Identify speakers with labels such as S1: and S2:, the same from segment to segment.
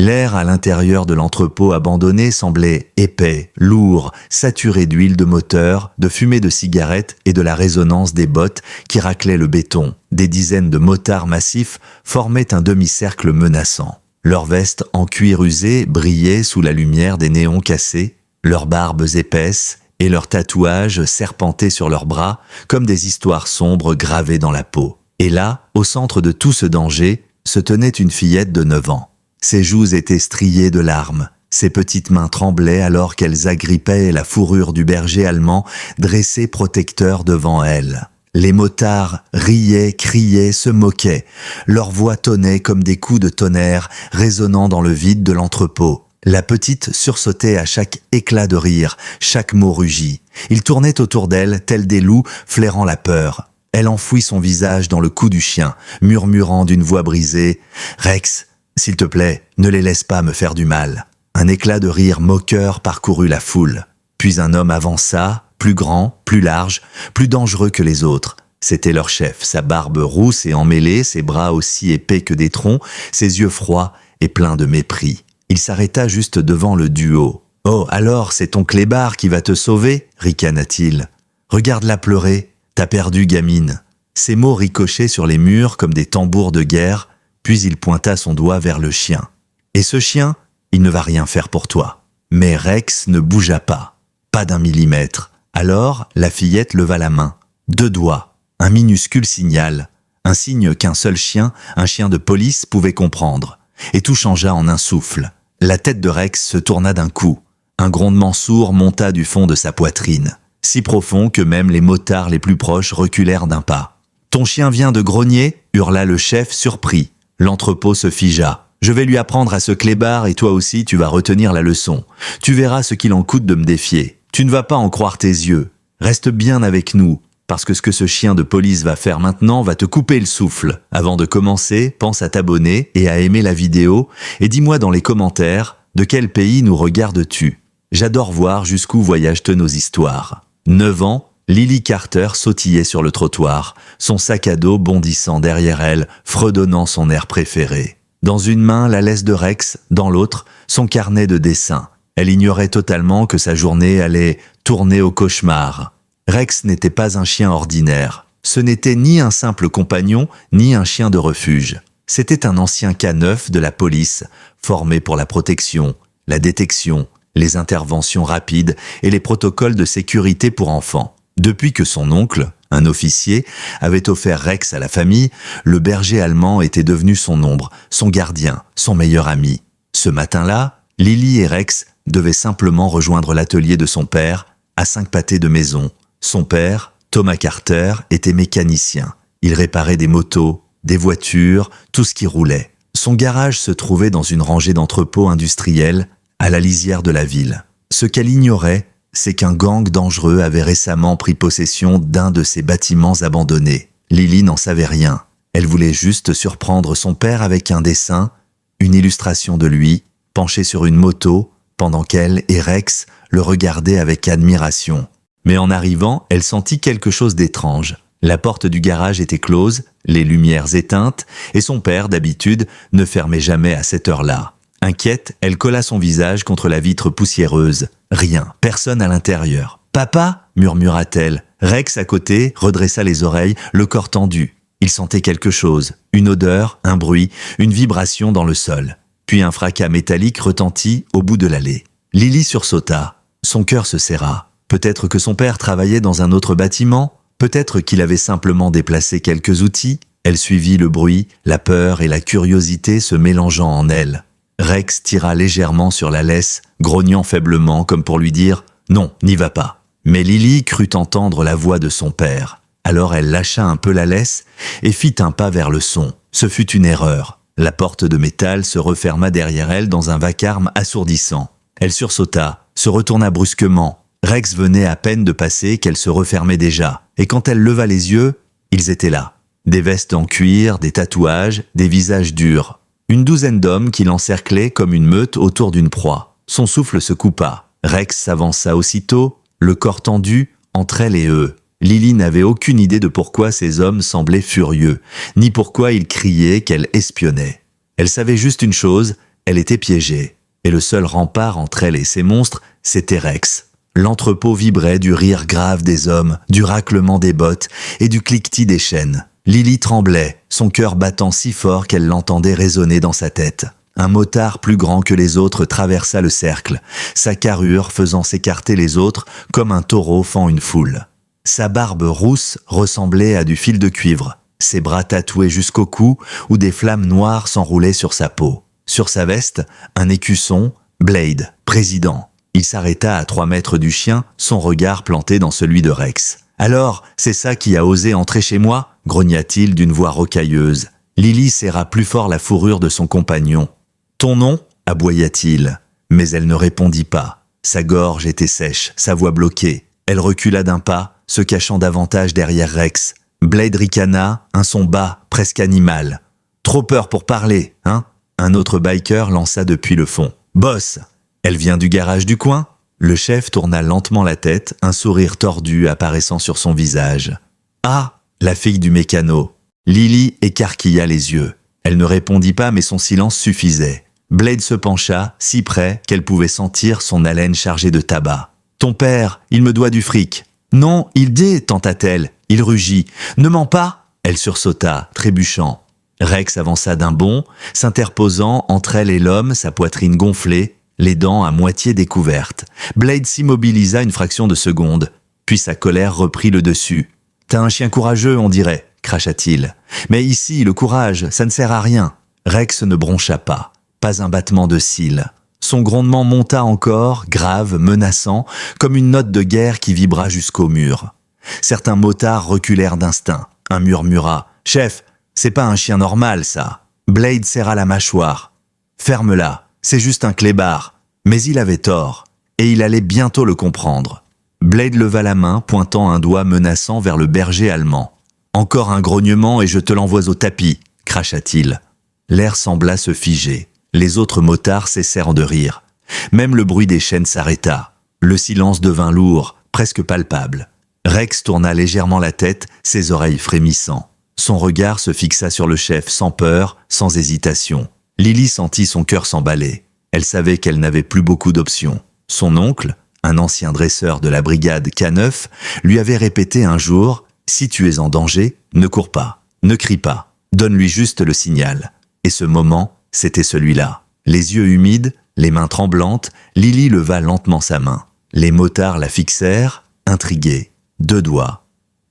S1: L'air à l'intérieur de l'entrepôt abandonné semblait épais, lourd, saturé d'huile de moteur, de fumée de cigarettes et de la résonance des bottes qui raclaient le béton. Des dizaines de motards massifs formaient un demi-cercle menaçant. Leurs vestes en cuir usé brillaient sous la lumière des néons cassés, leurs barbes épaisses et leurs tatouages serpentaient sur leurs bras comme des histoires sombres gravées dans la peau. Et là, au centre de tout ce danger, se tenait une fillette de 9 ans. Ses joues étaient striées de larmes. Ses petites mains tremblaient alors qu'elles agrippaient la fourrure du berger allemand dressé protecteur devant elle. Les motards riaient, criaient, se moquaient. Leurs voix tonnaient comme des coups de tonnerre résonnant dans le vide de l'entrepôt. La petite sursautait à chaque éclat de rire, chaque mot rugi. Ils tournaient autour d'elle tels des loups flairant la peur. Elle enfouit son visage dans le cou du chien, murmurant d'une voix brisée « Rex, s'il te plaît, ne les laisse pas me faire du mal. » Un éclat de rire moqueur parcourut la foule. Puis un homme avança, plus grand, plus large, plus dangereux que les autres. C'était leur chef, sa barbe rousse et emmêlée, ses bras aussi épais que des troncs, ses yeux froids et pleins de mépris. Il s'arrêta juste devant le duo. « Oh, alors c'est ton clébard qui va te sauver ?» ricana-t-il. « Regarde-la pleurer. T'as perdu, gamine. » Ces mots ricochaient sur les murs comme des tambours de guerre, puis il pointa son doigt vers le chien. « Et ce chien, il ne va rien faire pour toi. » Mais Rex ne bougea pas, pas d'un millimètre. Alors la fillette leva la main. 2 doigts, un minuscule signal, un signe qu'un seul chien, un chien de police, pouvait comprendre. Et tout changea en un souffle. La tête de Rex se tourna d'un coup. Un grondement sourd monta du fond de sa poitrine, si profond que même les motards les plus proches reculèrent d'un pas. « Ton chien vient de grogner ?» hurla le chef surpris. L'entrepôt se figea. « Je vais lui apprendre à ce clébard et toi aussi tu vas retenir la leçon. Tu verras ce qu'il en coûte de me défier. Tu ne vas pas en croire tes yeux. Reste bien avec nous, parce que ce que ce chien de police va faire maintenant va te couper le souffle. Avant de commencer, pense à t'abonner et à aimer la vidéo et dis-moi dans les commentaires de quel pays nous regardes-tu. J'adore voir jusqu'où voyagent nos histoires. » 9 ans, Lily Carter sautillait sur le trottoir, son sac à dos bondissant derrière elle, fredonnant son air préféré. Dans une main, la laisse de Rex, dans l'autre, son carnet de dessin. Elle ignorait totalement que sa journée allait tourner au cauchemar. Rex n'était pas un chien ordinaire. Ce n'était ni un simple compagnon, ni un chien de refuge. C'était un ancien K9 de la police, formé pour la protection, la détection, les interventions rapides et les protocoles de sécurité pour enfants. Depuis que son oncle, un officier, avait offert Rex à la famille, le berger allemand était devenu son ombre, son gardien, son meilleur ami. Ce matin-là, Lily et Rex devaient simplement rejoindre l'atelier de son père, à 5 pâtés de maison. Son père, Thomas Carter, était mécanicien. Il réparait des motos, des voitures, tout ce qui roulait. Son garage se trouvait dans une rangée d'entrepôts industriels, à la lisière de la ville. Ce qu'elle ignorait, c'est qu'un gang dangereux avait récemment pris possession d'un de ces bâtiments abandonnés. Lily n'en savait rien. Elle voulait juste surprendre son père avec un dessin, une illustration de lui, penché sur une moto, pendant qu'elle et Rex le regardaient avec admiration. Mais en arrivant, elle sentit quelque chose d'étrange. La porte du garage était close, les lumières éteintes, et son père, d'habitude, ne fermait jamais à cette heure-là. Inquiète, elle colla son visage contre la vitre poussiéreuse. Rien, personne à l'intérieur. « Papa » murmura-t-elle. Rex, à côté, redressa les oreilles, le corps tendu. Il sentait quelque chose, une odeur, un bruit, une vibration dans le sol. Puis un fracas métallique retentit au bout de l'allée. Lily sursauta. Son cœur se serra. Peut-être que son père travaillait dans un autre bâtiment. Peut-être qu'il avait simplement déplacé quelques outils. Elle suivit le bruit, la peur et la curiosité se mélangeant en elle. Rex tira légèrement sur la laisse, grognant faiblement comme pour lui dire « Non, n'y va pas ». Mais Lily crut entendre la voix de son père. Alors elle lâcha un peu la laisse et fit un pas vers le son. Ce fut une erreur. La porte de métal se referma derrière elle dans un vacarme assourdissant. Elle sursauta, se retourna brusquement. Rex venait à peine de passer qu'elle se refermait déjà. Et quand elle leva les yeux, ils étaient là. Des vestes en cuir, des tatouages, des visages durs. Une douzaine d'hommes qui l'encerclaient comme une meute autour d'une proie. Son souffle se coupa. Rex s'avança aussitôt, le corps tendu, entre elle et eux. Lily n'avait aucune idée de pourquoi ces hommes semblaient furieux, ni pourquoi ils criaient qu'elle espionnait. Elle savait juste une chose, elle était piégée. Et le seul rempart entre elle et ces monstres, c'était Rex. L'entrepôt vibrait du rire grave des hommes, du raclement des bottes et du cliquetis des chaînes. Lily tremblait, son cœur battant si fort qu'elle l'entendait résonner dans sa tête. Un motard plus grand que les autres traversa le cercle, sa carrure faisant s'écarter les autres comme un taureau fend une foule. Sa barbe rousse ressemblait à du fil de cuivre, ses bras tatoués jusqu'au cou où des flammes noires s'enroulaient sur sa peau. Sur sa veste, un écusson, Blade, président. Il s'arrêta à 3 mètres du chien, son regard planté dans celui de Rex. « Alors, c'est ça qui a osé entrer chez moi ?» grogna-t-il d'une voix rocailleuse. Lily serra plus fort la fourrure de son compagnon. « Ton nom ?» aboya-t-il. Mais elle ne répondit pas. Sa gorge était sèche, sa voix bloquée. Elle recula d'un pas, se cachant davantage derrière Rex. Blade ricana, un son bas, presque animal. « Trop peur pour parler, hein ?» Un autre biker lança depuis le fond. « Boss !» Elle vient du garage du coin ? Le chef tourna lentement la tête, un sourire tordu apparaissant sur son visage. « Ah !» La fille du mécano. Lily écarquilla les yeux. Elle ne répondit pas mais son silence suffisait. Blade se pencha, si près qu'elle pouvait sentir son haleine chargée de tabac. « Ton père, il me doit du fric. »« Non, il dit, tenta-t-elle. Il rugit. « Ne mens pas !» Elle sursauta, trébuchant. Rex avança d'un bond, s'interposant entre elle et l'homme, sa poitrine gonflée, les dents à moitié découvertes. Blade s'immobilisa une fraction de seconde, puis sa colère reprit le dessus. « T'as un chien courageux, on dirait », cracha-t-il. « Mais ici, le courage, ça ne sert à rien. » Rex ne broncha pas, pas un battement de cils. Son grondement monta encore, grave, menaçant, comme une note de guerre qui vibra jusqu'au mur. Certains motards reculèrent d'instinct. Un murmura. « Chef, c'est pas un chien normal, ça. » Blade serra la mâchoire. « Ferme-la, c'est juste un clébard. » Mais il avait tort, et il allait bientôt le comprendre. Blade leva la main, pointant un doigt menaçant vers le berger allemand. « Encore un grognement et je te l'envoie au tapis, » cracha-t-il. L'air sembla se figer. Les autres motards cessèrent de rire. Même le bruit des chaînes s'arrêta. Le silence devint lourd, presque palpable. Rex tourna légèrement la tête, ses oreilles frémissant. Son regard se fixa sur le chef sans peur, sans hésitation. Lily sentit son cœur s'emballer. Elle savait qu'elle n'avait plus beaucoup d'options. Son oncle, un ancien dresseur de la brigade K9, lui avait répété un jour « Si tu es en danger, ne cours pas, ne crie pas, donne-lui juste le signal. » Et ce moment, c'était celui-là. Les yeux humides, les mains tremblantes, Lily leva lentement sa main. Les motards la fixèrent, intrigués. 2 doigts.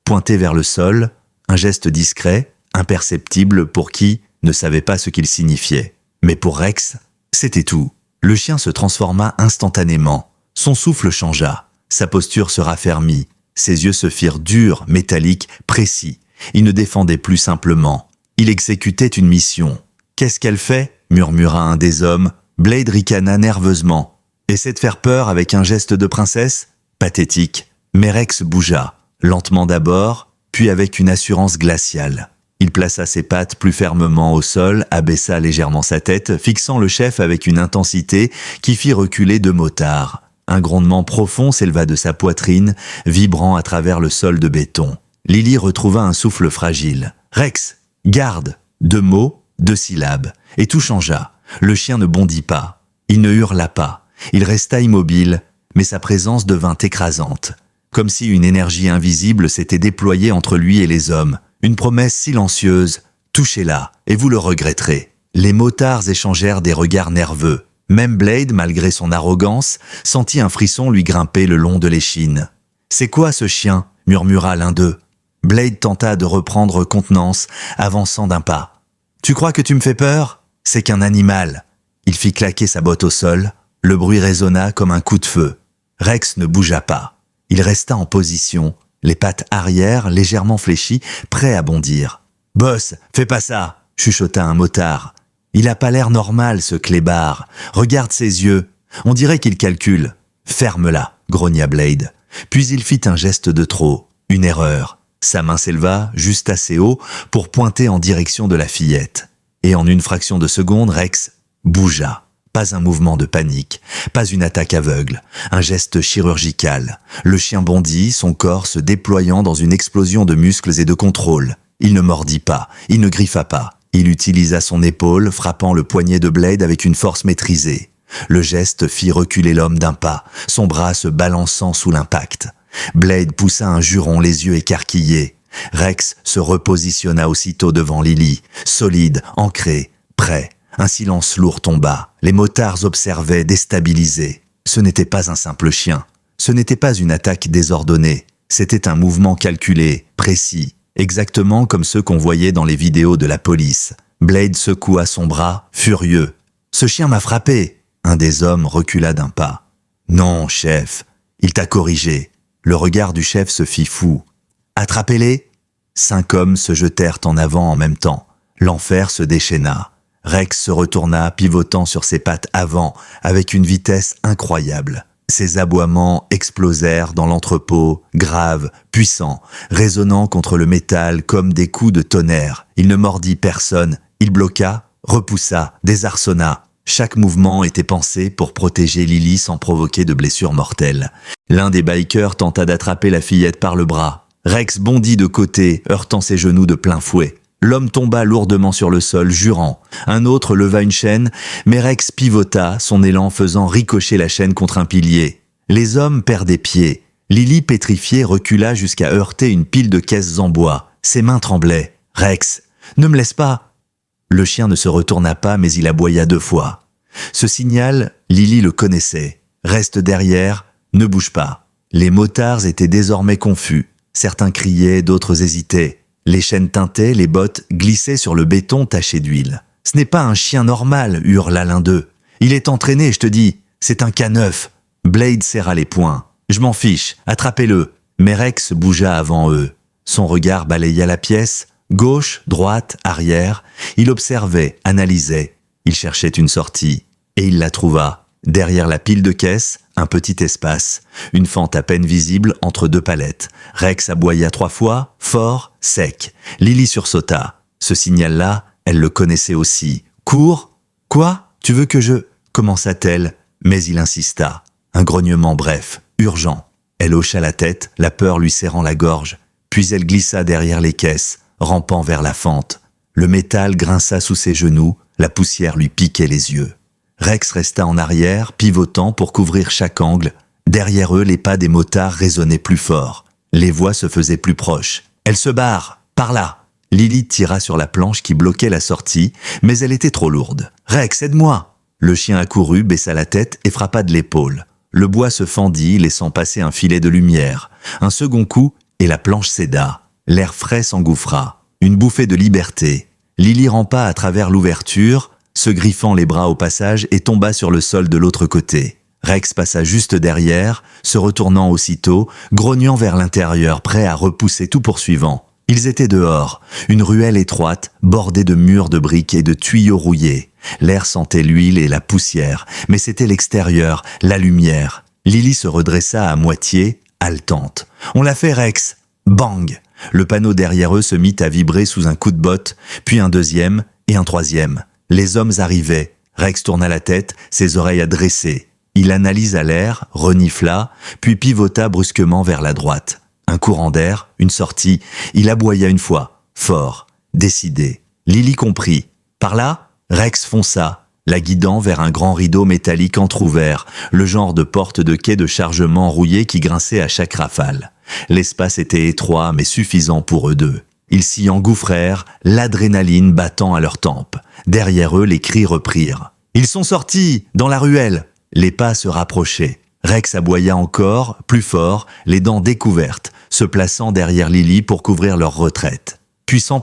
S1: Pointés vers le sol, un geste discret, imperceptible pour qui ne savait pas ce qu'il signifiait. Mais pour Rex, c'était tout. Le chien se transforma instantanément. Son souffle changea. Sa posture se raffermit. Ses yeux se firent durs, métalliques, précis. Il ne défendait plus simplement. Il exécutait une mission. « Qu'est-ce qu'elle fait ?» murmura un des hommes. Blade ricana nerveusement. « Essaie de faire peur avec un geste de princesse ?» Pathétique. Mais Rex bougea, lentement d'abord, puis avec une assurance glaciale. Il plaça ses pattes plus fermement au sol, abaissa légèrement sa tête, fixant le chef avec une intensité qui fit reculer 2 motards. Un grondement profond s'éleva de sa poitrine, vibrant à travers le sol de béton. Lily retrouva un souffle fragile. « Rex, garde !» 2 mots, 2 syllabes. Et tout changea. Le chien ne bondit pas. Il ne hurla pas. Il resta immobile, mais sa présence devint écrasante. Comme si une énergie invisible s'était déployée entre lui et les hommes. Une promesse silencieuse. « Touchez-la, et vous le regretterez. » Les motards échangèrent des regards nerveux. Même Blade, malgré son arrogance, sentit un frisson lui grimper le long de l'échine. « C'est quoi ce chien ?» murmura l'un d'eux. Blade tenta de reprendre contenance, avançant d'un pas. « Tu crois que tu me fais peur ? C'est qu'un animal. » Il fit claquer sa botte au sol. Le bruit résonna comme un coup de feu. Rex ne bougea pas. Il resta en position, les pattes arrière légèrement fléchies, prêt à bondir. « Boss, fais pas ça !» chuchota un motard. « Il a pas l'air normal, ce clébard. Regarde ses yeux. On dirait qu'il calcule. »« Ferme-la !» grogna Blade. Puis il fit un geste de trop, une erreur. Sa main s'éleva juste assez haut pour pointer en direction de la fillette. Et en une fraction de seconde, Rex bougea. Pas un mouvement de panique, pas une attaque aveugle, un geste chirurgical. Le chien bondit, son corps se déployant dans une explosion de muscles et de contrôle. Il ne mordit pas, il ne griffa pas. Il utilisa son épaule, frappant le poignet de Blade avec une force maîtrisée. Le geste fit reculer l'homme d'un pas, son bras se balançant sous l'impact. Blade poussa un juron, les yeux écarquillés. Rex se repositionna aussitôt devant Lily, solide, ancré, prêt. Un silence lourd tomba. Les motards observaient, déstabilisés. Ce n'était pas un simple chien. Ce n'était pas une attaque désordonnée. C'était un mouvement calculé, précis, exactement comme ceux qu'on voyait dans les vidéos de la police. Blade secoua son bras, furieux. « Ce chien m'a frappé !» Un des hommes recula d'un pas. « Non, chef, il t'a corrigé. » Le regard du chef se fit fou. « Attrapez-les !» 5 hommes se jetèrent en avant en même temps. L'enfer se déchaîna. Rex se retourna, pivotant sur ses pattes avant, avec une vitesse incroyable. Ses aboiements explosèrent dans l'entrepôt, graves, puissants, résonnant contre le métal comme des coups de tonnerre. Il ne mordit personne. Il bloqua, repoussa, désarçonna. Chaque mouvement était pensé pour protéger Lily sans provoquer de blessures mortelles. L'un des bikers tenta d'attraper la fillette par le bras. Rex bondit de côté, heurtant ses genoux de plein fouet. L'homme tomba lourdement sur le sol, jurant. Un autre leva une chaîne, mais Rex pivota, son élan faisant ricocher la chaîne contre un pilier. Les hommes perdaient pied. Lily, pétrifiée, recula jusqu'à heurter une pile de caisses en bois. Ses mains tremblaient. « Rex, ne me laisse pas !» Le chien ne se retourna pas, mais il aboya 2 fois. Ce signal, Lily le connaissait. « Reste derrière, ne bouge pas !» Les motards étaient désormais confus. Certains criaient, d'autres hésitaient. Les chaînes tintaient, les bottes glissaient sur le béton taché d'huile. « Ce n'est pas un chien normal !» hurla l'un d'eux. « Il est entraîné, je te dis. C'est un K9. » Blade serra les poings. « Je m'en fiche, attrapez-le !» Mais Rex bougea avant eux. Son regard balaya la pièce, gauche, droite, arrière. Il observait, analysait. Il cherchait une sortie. Et il la trouva. Derrière la pile de caisses, un petit espace. Une fente à peine visible entre 2 palettes. Rex aboya 3 fois, fort, sec. Lily sursauta. Ce signal-là, elle le connaissait aussi. « Cours !»« Quoi ? Tu veux que je… » commença-t-elle. Mais il insista. Un grognement bref, urgent. Elle hocha la tête, la peur lui serrant la gorge. Puis elle glissa derrière les caisses, rampant vers la fente. Le métal grinça sous ses genoux, la poussière lui piquait les yeux. Rex resta en arrière, pivotant pour couvrir chaque angle. Derrière eux, les pas des motards résonnaient plus fort. Les voix se faisaient plus proches. « Elle se barre, par là !» Lily tira sur la planche qui bloquait la sortie, mais elle était trop lourde. « Rex, aide-moi !» Le chien accourut, baissa la tête et frappa de l'épaule. Le bois se fendit, laissant passer un filet de lumière. Un second coup, et la planche céda. L'air frais s'engouffra. Une bouffée de liberté. Lily rampa à travers l'ouverture, se griffant les bras au passage et tomba sur le sol de l'autre côté. Rex passa juste derrière, se retournant aussitôt, grognant vers l'intérieur, prêt à repousser tout poursuivant. Ils étaient dehors, une ruelle étroite, bordée de murs de briques et de tuyaux rouillés. L'air sentait l'huile et la poussière, mais c'était l'extérieur, la lumière. Lily se redressa à moitié, haletante. « On l'a fait, Rex !» Bang ! Le panneau derrière eux se mit à vibrer sous un coup de botte, puis un deuxième et un troisième. Les hommes arrivaient. Rex tourna la tête, ses oreilles adressées. Il analysa l'air, renifla, puis pivota brusquement vers la droite. Un courant d'air, une sortie, il aboya une fois, fort, décidé. Lily comprit. Par là, Rex fonça, la guidant vers un grand rideau métallique entrouvert, le genre de porte de quai de chargement rouillé qui grinçait à chaque rafale. L'espace était étroit mais suffisant pour eux deux. Ils s'y engouffrèrent, l'adrénaline battant à leurs tempes. Derrière eux, les cris reprirent. « Ils sont sortis, dans la ruelle !» Les pas se rapprochaient. Rex aboya encore, plus fort, les dents découvertes, se plaçant derrière Lily pour couvrir leur retraite. Puis sans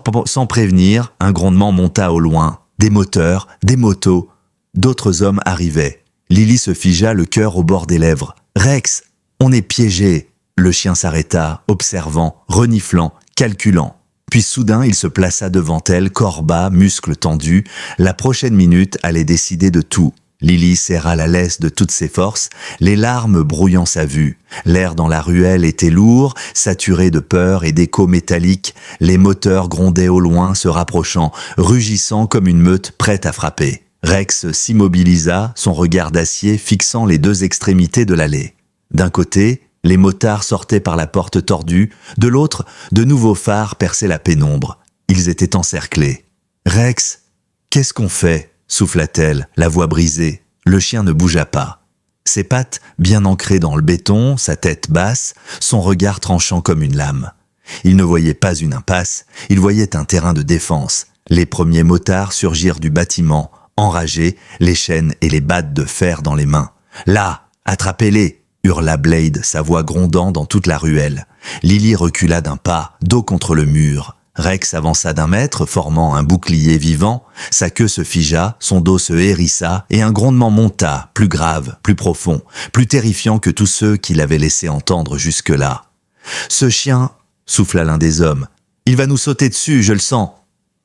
S1: prévenir, un grondement monta au loin. Des moteurs, des motos. D'autres hommes arrivaient. Lily se figea, le cœur au bord des lèvres. « Rex, on est piégés !» Le chien s'arrêta, observant, reniflant, calculant. Puis soudain, il se plaça devant elle, corps bas, muscles tendus. La prochaine minute allait décider de tout. Lily serra la laisse de toutes ses forces, les larmes brouillant sa vue. L'air dans la ruelle était lourd, saturé de peur et d'échos métalliques. Les moteurs grondaient au loin, se rapprochant, rugissant comme une meute prête à frapper. Rex s'immobilisa, son regard d'acier fixant les 2 extrémités de l'allée. D'un côté, les motards sortaient par la porte tordue, de l'autre, de nouveaux phares perçaient la pénombre. Ils étaient encerclés. Rex, qu'est-ce qu'on fait » souffla-t-elle, la voix brisée. Le chien ne bougea pas. Ses pattes, bien ancrées dans le béton, sa tête basse, son regard tranchant comme une lame. Il ne voyait pas une impasse, il voyait un terrain de défense. Les premiers motards surgirent du bâtiment, enragés, les chaînes et les battes de fer dans les mains. « Là, attrapez-les » hurla Blade, sa voix grondant dans toute la ruelle. Lily recula d'un pas, dos contre le mur. Rex avança d'1 mètre, formant un bouclier vivant. Sa queue se figea, son dos se hérissa, et un grondement monta, plus grave, plus profond, plus terrifiant que tous ceux qu'il avait laissé entendre jusque-là. « Ce chien » souffla l'un des hommes. « Il va nous sauter dessus, je le sens !»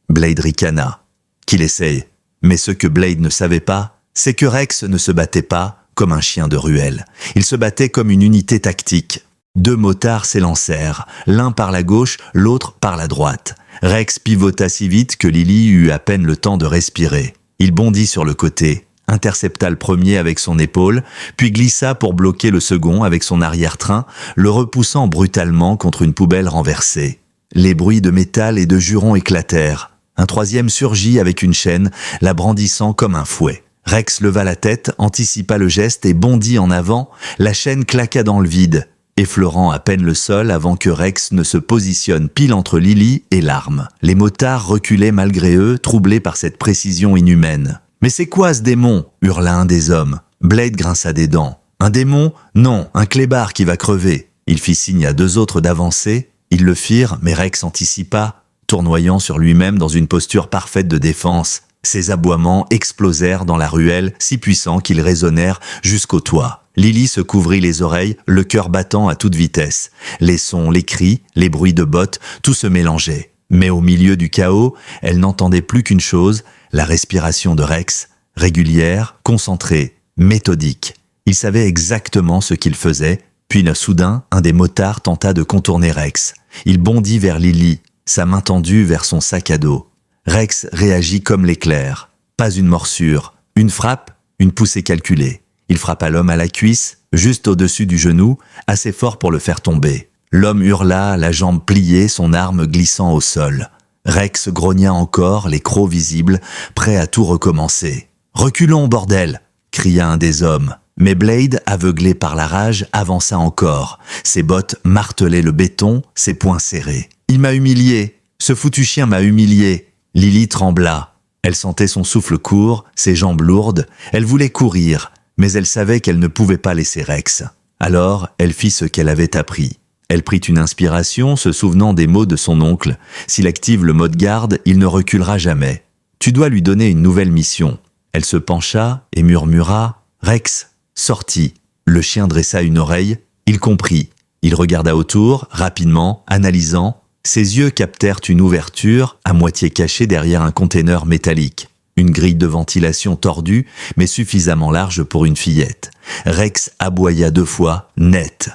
S1: Blade ricana. Qu'il essaye. Mais ce que Blade ne savait pas, c'est que Rex ne se battait pas comme un chien de ruelle. Il se battait comme une unité tactique. 2 motards s'élancèrent, l'un par la gauche, l'autre par la droite. Rex pivota si vite que Lily eut à peine le temps de respirer. Il bondit sur le côté, intercepta le premier avec son épaule, puis glissa pour bloquer le second avec son arrière-train, le repoussant brutalement contre une poubelle renversée. Les bruits de métal et de jurons éclatèrent. Un troisième surgit avec une chaîne, la brandissant comme un fouet. Rex leva la tête, anticipa le geste et bondit en avant. La chaîne claqua dans le vide, effleurant à peine le sol avant que Rex ne se positionne pile entre Lily et l'arme. Les motards reculaient malgré eux, troublés par cette précision inhumaine. « Mais c'est quoi ce démon » hurla un des hommes. Blade grinça des dents. « Un démon ? Non, un clébard qui va crever. » Il fit signe à 2 autres d'avancer. Ils le firent, mais Rex anticipa, tournoyant sur lui-même dans une posture parfaite de défense. Ses aboiements explosèrent dans la ruelle, si puissants qu'ils résonnèrent jusqu'au toit. Lily se couvrit les oreilles, le cœur battant à toute vitesse. Les sons, les cris, les bruits de bottes, tout se mélangeait. Mais au milieu du chaos, elle n'entendait plus qu'une chose, la respiration de Rex, régulière, concentrée, méthodique. Il savait exactement ce qu'il faisait, puis soudain, un des motards tenta de contourner Rex. Il bondit vers Lily, sa main tendue vers son sac à dos. Rex réagit comme l'éclair. Pas une morsure, une frappe, une poussée calculée. Il frappa l'homme à la cuisse, juste au-dessus du genou, assez fort pour le faire tomber. L'homme hurla, la jambe pliée, son arme glissant au sol. Rex grogna encore, les crocs visibles, prêt à tout recommencer. « Reculons, bordel !» cria un des hommes. Mais Blade, aveuglé par la rage, avança encore. Ses bottes martelaient le béton, ses poings serrés. « Il m'a humilié. Ce foutu chien m'a humilié. » Lily trembla. Elle sentait son souffle court, ses jambes lourdes. Elle voulait courir, mais elle savait qu'elle ne pouvait pas laisser Rex. Alors, elle fit ce qu'elle avait appris. Elle prit une inspiration, se souvenant des mots de son oncle. S'il active le mode garde, il ne reculera jamais. Tu dois lui donner une nouvelle mission. Elle se pencha et murmura « Rex !» Sortit. Le chien dressa une oreille. Il comprit. Il regarda autour, rapidement, analysant. Ses yeux captèrent une ouverture, à moitié cachée derrière un container métallique. Une grille de ventilation tordue, mais suffisamment large pour une fillette. Rex aboya 2 fois, net.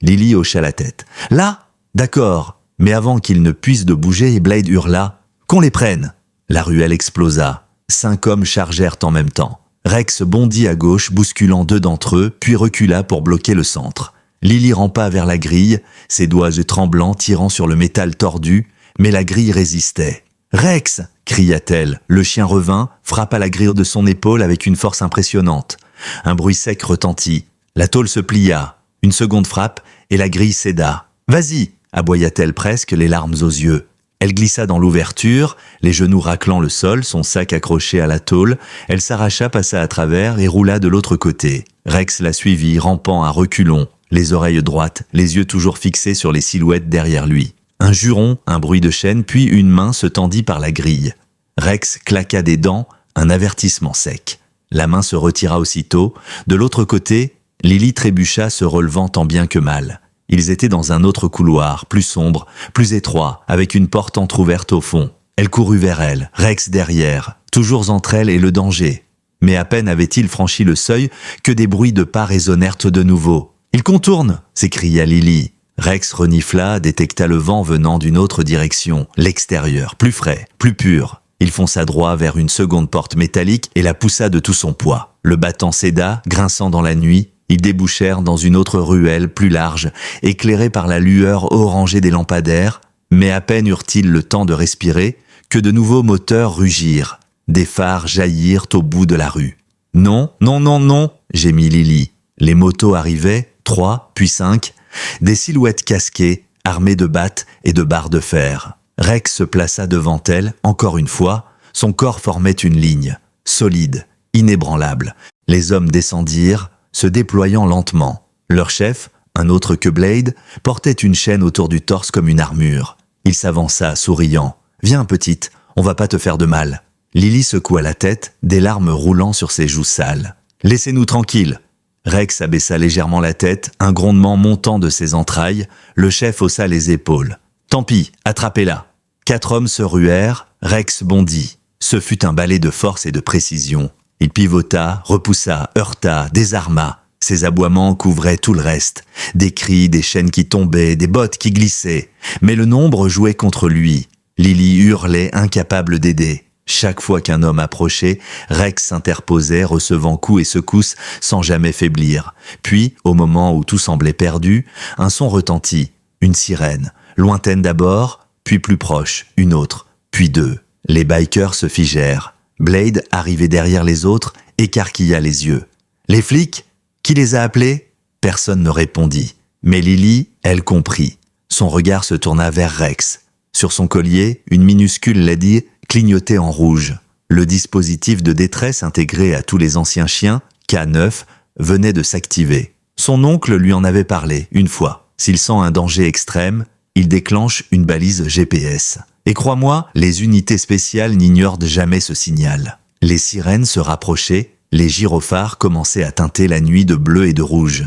S1: Lily hocha la tête. « Là ? D'accord. » Mais avant qu'il ne puisse de bouger, Blade hurla « Qu'on les prenne !» La ruelle explosa. 5 hommes chargèrent en même temps. Rex bondit à gauche, bousculant 2 d'entre eux, puis recula pour bloquer le centre. Lily rampa vers la grille, ses doigts tremblants tirant sur le métal tordu, mais la grille résistait. « Rex !» cria-t-elle. Le chien revint, frappa la grille de son épaule avec une force impressionnante. Un bruit sec retentit. La tôle se plia. Une seconde frappe, et la grille céda. « Vas-y !» aboya-t-elle presque, les larmes aux yeux. Elle glissa dans l'ouverture, les genoux raclant le sol, son sac accroché à la tôle. Elle s'arracha, passa à travers et roula de l'autre côté. Rex la suivit, rampant à reculons, les oreilles droites, les yeux toujours fixés sur les silhouettes derrière lui. Un juron, un bruit de chaîne, puis une main se tendit par la grille. Rex claqua des dents, un avertissement sec. La main se retira aussitôt. De l'autre côté, Lily trébucha, se relevant tant bien que mal. Ils étaient dans un autre couloir, plus sombre, plus étroit, avec une porte entr'ouverte au fond. Elle courut vers elle, Rex derrière, toujours entre elle et le danger. Mais à peine avait-il franchi le seuil que des bruits de pas résonnèrent de nouveau. « Il contourne !» s'écria Lily. Rex renifla, détecta le vent venant d'une autre direction, l'extérieur, plus frais, plus pur. Il fonça droit vers une seconde porte métallique et la poussa de tout son poids. Le battant céda, grinçant dans la nuit. Ils débouchèrent dans une autre ruelle plus large, éclairée par la lueur orangée des lampadaires, mais à peine eurent-ils le temps de respirer que de nouveaux moteurs rugirent. Des phares jaillirent au bout de la rue. « Non, non, non, non !» gémit Lily. Les motos arrivaient, 3, puis 5, des silhouettes casquées, armées de battes et de barres de fer. Rex se plaça devant elle, encore une fois, son corps formait une ligne, solide, inébranlable. Les hommes descendirent, se déployant lentement. Leur chef, un autre que Blade, portait une chaîne autour du torse comme une armure. Il s'avança, souriant. « Viens, petite, on va pas te faire de mal. » Lily secoua la tête, des larmes roulant sur ses joues sales. « Laissez-nous tranquilles !» Rex abaissa légèrement la tête, un grondement montant de ses entrailles. Le chef haussa les épaules. « Tant pis, attrapez-la !» 4 hommes se ruèrent, Rex bondit. Ce fut un balai de force et de précision. Il pivota, repoussa, heurta, désarma. Ses aboiements couvraient tout le reste. Des cris, des chaînes qui tombaient, des bottes qui glissaient. Mais le nombre jouait contre lui. Lily hurlait, incapable d'aider. Chaque fois qu'un homme approchait, Rex s'interposait, recevant coups et secousses sans jamais faiblir. Puis, au moment où tout semblait perdu, un son retentit. Une sirène. Lointaine d'abord, puis plus proche, une autre, puis 2. Les bikers se figèrent. Blade, arrivé derrière les autres, écarquilla les yeux. « Les flics ? Qui les a appelés ?» Personne ne répondit. Mais Lily, elle comprit. Son regard se tourna vers Rex. Sur son collier, une minuscule lady clignotait en rouge. Le dispositif de détresse intégré à tous les anciens chiens, K9, venait de s'activer. Son oncle lui en avait parlé, une fois. S'il sent un danger extrême, il déclenche une balise GPS. Et crois-moi, les unités spéciales n'ignorent jamais ce signal. Les sirènes se rapprochaient, les gyrophares commençaient à teinter la nuit de bleu et de rouge.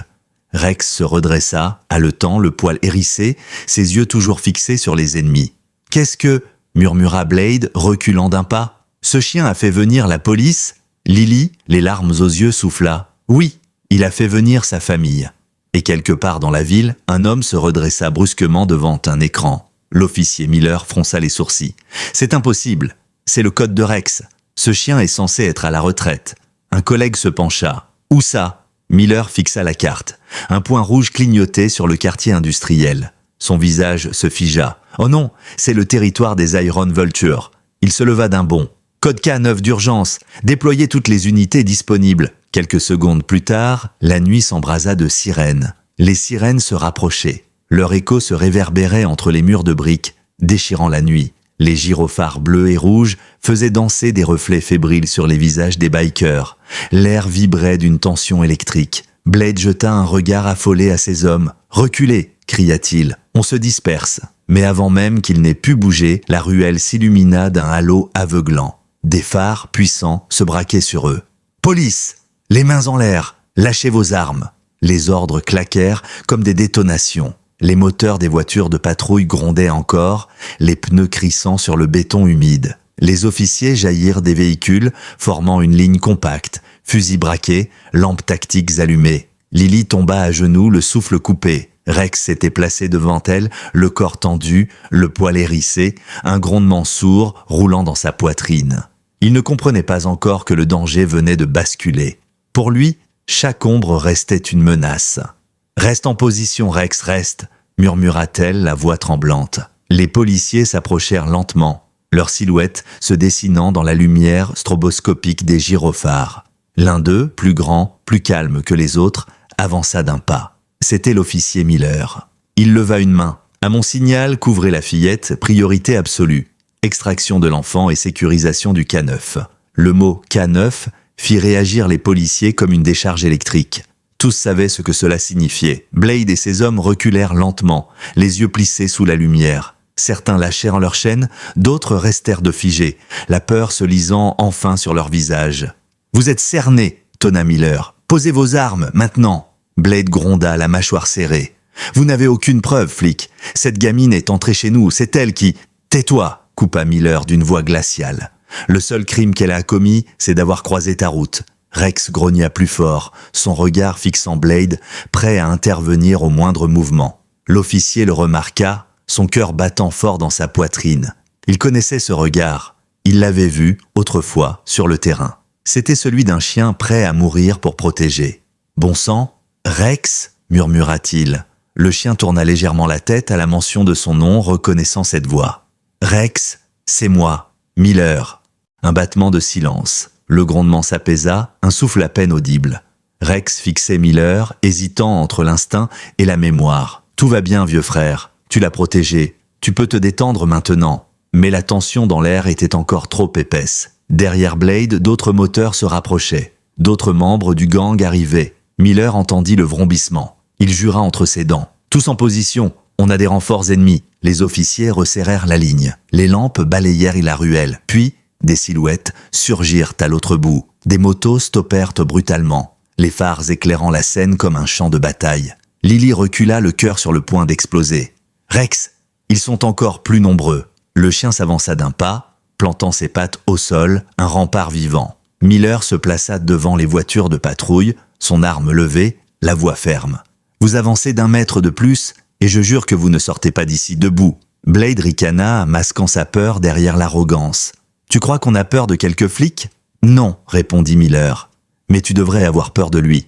S1: Rex se redressa, haletant, le poil hérissé, ses yeux toujours fixés sur les ennemis. « Qu'est-ce que » murmura Blade, reculant d'un pas. « Ce chien a fait venir la police ?» Lily, les larmes aux yeux, souffla. « Oui, il a fait venir sa famille. » Et quelque part dans la ville, un homme se redressa brusquement devant un écran. L'officier Miller fronça les sourcils. « C'est impossible. C'est le code de Rex. Ce chien est censé être à la retraite. » Un collègue se pencha. « Où ça ?» Miller fixa la carte. Un point rouge clignotait sur le quartier industriel. Son visage se figea. « Oh non, c'est le territoire des Iron Vulture. » Il se leva d'un bond. « Code K9 d'urgence. Déployez toutes les unités disponibles. » Quelques secondes plus tard, la nuit s'embrasa de sirènes. Les sirènes se rapprochaient. Leur écho se réverbérait entre les murs de briques, déchirant la nuit. Les gyrophares bleus et rouges faisaient danser des reflets fébriles sur les visages des bikers. L'air vibrait d'une tension électrique. Blade jeta un regard affolé à ses hommes. « Reculez !» cria-t-il. « On se disperse. » Mais avant même qu'il n'ait pu bouger, la ruelle s'illumina d'un halo aveuglant. Des phares puissants se braquaient sur eux. « Police ! Les mains en l'air ! Lâchez vos armes !» Les ordres claquèrent comme des détonations. Les moteurs des voitures de patrouille grondaient encore, les pneus crissant sur le béton humide. Les officiers jaillirent des véhicules, formant une ligne compacte, fusils braqués, lampes tactiques allumées. Lily tomba à genoux, le souffle coupé. Rex s'était placé devant elle, le corps tendu, le poil hérissé, un grondement sourd roulant dans sa poitrine. Il ne comprenait pas encore que le danger venait de basculer. Pour lui, chaque ombre restait une menace. « Reste en position, Rex, reste !» murmura-t-elle, la voix tremblante. Les policiers s'approchèrent lentement, leurs silhouettes se dessinant dans la lumière stroboscopique des gyrophares. L'un d'eux, plus grand, plus calme que les autres, avança d'un pas. C'était l'officier Miller. Il leva une main. « À mon signal, couvrez la fillette, priorité absolue. Extraction de l'enfant et sécurisation du K9. » Le mot « K9 » fit réagir les policiers comme une décharge électrique. Tous savaient ce que cela signifiait. Blade et ses hommes reculèrent lentement, les yeux plissés sous la lumière. Certains lâchèrent leurs chaînes, d'autres restèrent de figés, la peur se lisant enfin sur leur visage. « Vous êtes cernés !» tonna Miller. « Posez vos armes, maintenant !» Blade gronda, la mâchoire serrée. « Vous n'avez aucune preuve, flic. Cette gamine est entrée chez nous, c'est elle qui... »« Tais-toi !» coupa Miller d'une voix glaciale. « Le seul crime qu'elle a commis, c'est d'avoir croisé ta route. » Rex grogna plus fort, son regard fixant Blade, prêt à intervenir au moindre mouvement. L'officier le remarqua, son cœur battant fort dans sa poitrine. Il connaissait ce regard. Il l'avait vu, autrefois, sur le terrain. C'était celui d'un chien prêt à mourir pour protéger. « Bon sang, Rex » murmura-t-il. Le chien tourna légèrement la tête à la mention de son nom, reconnaissant cette voix. « Rex, c'est moi. » Miller. Un battement de silence. Le grondement s'apaisa, un souffle à peine audible. Rex fixait Miller, hésitant entre l'instinct et la mémoire. « Tout va bien, vieux frère. Tu l'as protégé. Tu peux te détendre maintenant. » Mais la tension dans l'air était encore trop épaisse. Derrière Blade, d'autres moteurs se rapprochaient. D'autres membres du gang arrivaient. Miller entendit le vrombissement. Il jura entre ses dents. « Tous en position. On a des renforts ennemis. » Les officiers resserrèrent la ligne. Les lampes balayèrent la ruelle. Puis, des silhouettes surgirent à l'autre bout. Des motos stoppèrent brutalement, les phares éclairant la scène comme un champ de bataille. Lily recula, le cœur sur le point d'exploser. « Rex, ils sont encore plus nombreux. » Le chien s'avança d'un pas, plantant ses pattes au sol, un rempart vivant. Miller se plaça devant les voitures de patrouille, son arme levée, la voix ferme. « Vous avancez d'1 mètre de plus, et je jure que vous ne sortez pas d'ici debout. » Blade ricana, masquant sa peur derrière l'arrogance. « Tu crois qu'on a peur de quelques flics ?»« Non, » répondit Miller. « Mais tu devrais avoir peur de lui. »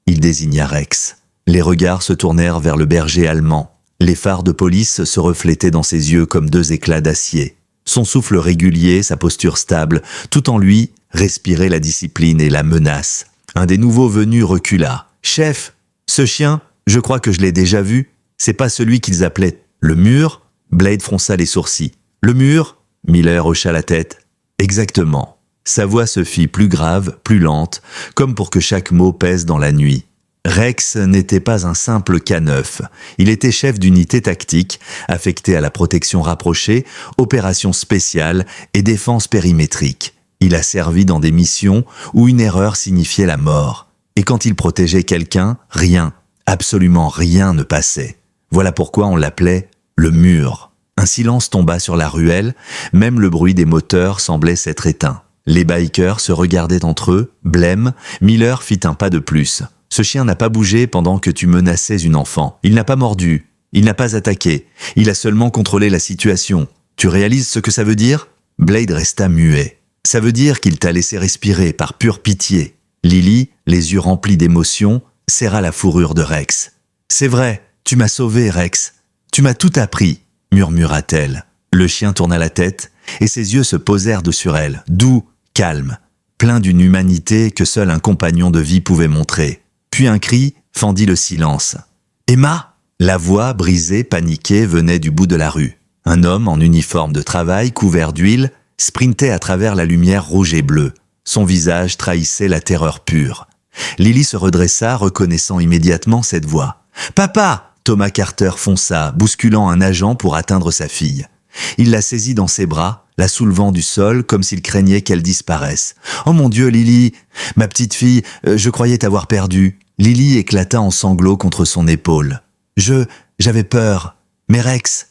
S1: Il désigna Rex. Les regards se tournèrent vers le berger allemand. Les phares de police se reflétaient dans ses yeux comme 2 éclats d'acier. Son souffle régulier, sa posture stable, tout en lui respirait la discipline et la menace. Un des nouveaux venus recula. « Chef, ce chien, je crois que je l'ai déjà vu. C'est pas celui qu'ils appelaient le mur ?» Blade fronça les sourcils. « Le mur ?» Miller hocha la tête. « Exactement. » Sa voix se fit plus grave, plus lente, comme pour que chaque mot pèse dans la nuit. Rex n'était pas un simple K9. Il était chef d'unité tactique, affecté à la protection rapprochée, opérations spéciales et défense périmétrique. Il a servi dans des missions où une erreur signifiait la mort. Et quand il protégeait quelqu'un, rien, absolument rien ne passait. Voilà pourquoi on l'appelait le mur. Un silence tomba sur la ruelle, même le bruit des moteurs semblait s'être éteint. Les bikers se regardaient entre eux, blêmes. Miller fit un pas de plus. « Ce chien n'a pas bougé pendant que tu menaçais une enfant. Il n'a pas mordu. Il n'a pas attaqué. Il a seulement contrôlé la situation. Tu réalises ce que ça veut dire ?» Blade resta muet. « Ça veut dire qu'il t'a laissé respirer par pure pitié. » Lily, les yeux remplis d'émotion, serra la fourrure de Rex. « C'est vrai, tu m'as sauvé, Rex. Tu m'as tout appris, » murmura-t-elle. Le chien tourna la tête et ses yeux se posèrent sur elle, doux, calmes, pleins d'une humanité que seul un compagnon de vie pouvait montrer. Puis un cri fendit le silence. « Emma !» La voix, brisée, paniquée, venait du bout de la rue. Un homme en uniforme de travail, couvert d'huile, sprintait à travers la lumière rouge et bleue. Son visage trahissait la terreur pure. Lily se redressa, reconnaissant immédiatement cette voix. « Papa !» Thomas Carter fonça, bousculant un agent pour atteindre sa fille. Il la saisit dans ses bras, la soulevant du sol comme s'il craignait qu'elle disparaisse. « Oh mon Dieu, Lily ! Ma petite fille, je croyais t'avoir perdue. » Lily éclata en sanglots contre son épaule. « J'avais peur. Mais Rex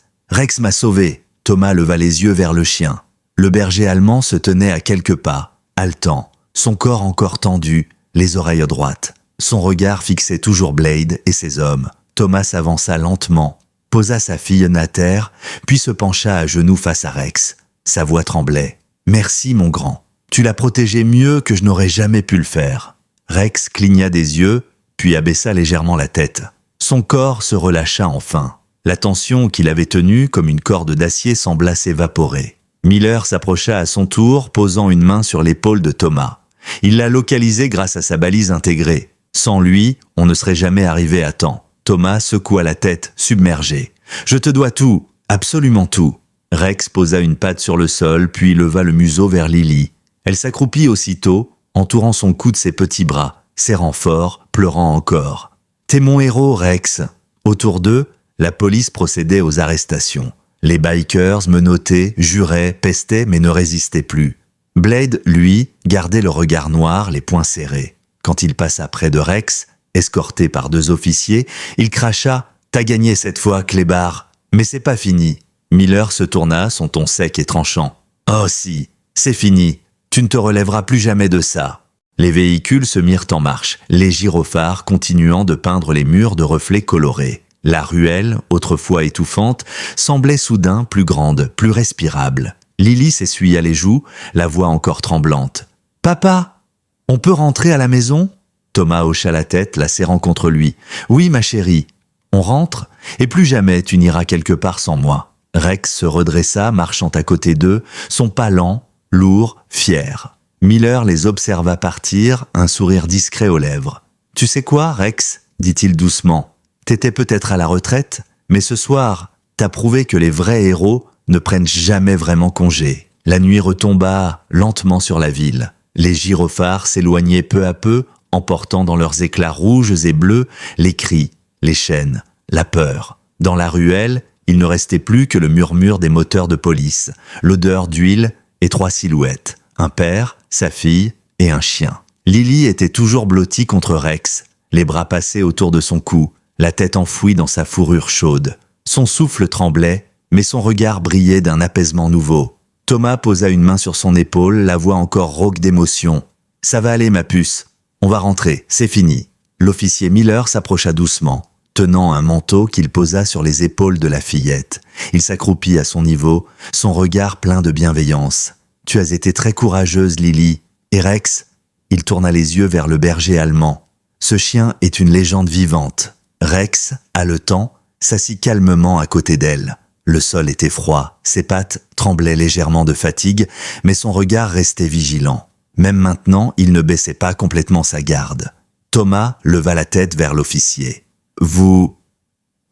S1: m'a sauvée. » Thomas leva les yeux vers le chien. Le berger allemand se tenait à quelques pas, haletant, son corps encore tendu, les oreilles droites. Son regard fixait toujours Blade et ses hommes. Thomas s'avança lentement, posa sa fille à terre, puis se pencha à genoux face à Rex. Sa voix tremblait. « Merci, mon grand. Tu l'as protégé mieux que je n'aurais jamais pu le faire. » Rex cligna des yeux, puis abaissa légèrement la tête. Son corps se relâcha enfin. La tension qu'il avait tenue comme une corde d'acier sembla s'évaporer. Miller s'approcha à son tour, posant une main sur l'épaule de Thomas. Il l'a localisé grâce à sa balise intégrée. Sans lui, on ne serait jamais arrivé à temps. Thomas secoua la tête, submergé. « Je te dois tout, absolument tout. » Rex posa une patte sur le sol, puis leva le museau vers Lily. Elle s'accroupit aussitôt, entourant son cou de ses petits bras, serrant fort, pleurant encore. « T'es mon héros, Rex !» Autour d'eux, la police procédait aux arrestations. Les bikers menottés, juraient, pestaient, mais ne résistaient plus. Blade, lui, gardait le regard noir, les poings serrés. Quand il passa près de Rex, escorté par 2 officiers, il cracha « T'as gagné cette fois, clébard !» Mais c'est pas fini. Miller se tourna, son ton sec et tranchant. « Oh si, c'est fini. Tu ne te relèveras plus jamais de ça. » Les véhicules se mirent en marche, les gyrophares continuant de peindre les murs de reflets colorés. La ruelle, autrefois étouffante, semblait soudain plus grande, plus respirable. Lily s'essuya les joues, la voix encore tremblante. « Papa, on peut rentrer à la maison ?» Thomas hocha la tête, la serrant contre lui. « Oui, ma chérie. On rentre, et plus jamais tu n'iras quelque part sans moi. » Rex se redressa, marchant à côté d'eux, son pas lent, lourd, fier. Miller les observa partir, un sourire discret aux lèvres. « Tu sais quoi, Rex ?» dit-il doucement. « T'étais peut-être à la retraite, mais ce soir, t'as prouvé que les vrais héros ne prennent jamais vraiment congé. » La nuit retomba lentement sur la ville. Les gyrophares s'éloignaient peu à peu, emportant dans leurs éclats rouges et bleus les cris, les chaînes, la peur. Dans la ruelle, il ne restait plus que le murmure des moteurs de police, l'odeur d'huile et 3 silhouettes, un père, sa fille et un chien. Lily était toujours blottie contre Rex, les bras passés autour de son cou, la tête enfouie dans sa fourrure chaude. Son souffle tremblait, mais son regard brillait d'un apaisement nouveau. Thomas posa une main sur son épaule, la voix encore rauque d'émotion. « Ça va aller, ma puce. On va rentrer, c'est fini. » L'officier Miller s'approcha doucement, tenant un manteau qu'il posa sur les épaules de la fillette. Il s'accroupit à son niveau, son regard plein de bienveillance. « Tu as été très courageuse, Lily. Et Rex ?» Il tourna les yeux vers le berger allemand. « Ce chien est une légende vivante. » Rex, haletant, s'assit calmement à côté d'elle. Le sol était froid, ses pattes tremblaient légèrement de fatigue, mais son regard restait vigilant. Même maintenant, il ne baissait pas complètement sa garde. Thomas leva la tête vers l'officier. « Vous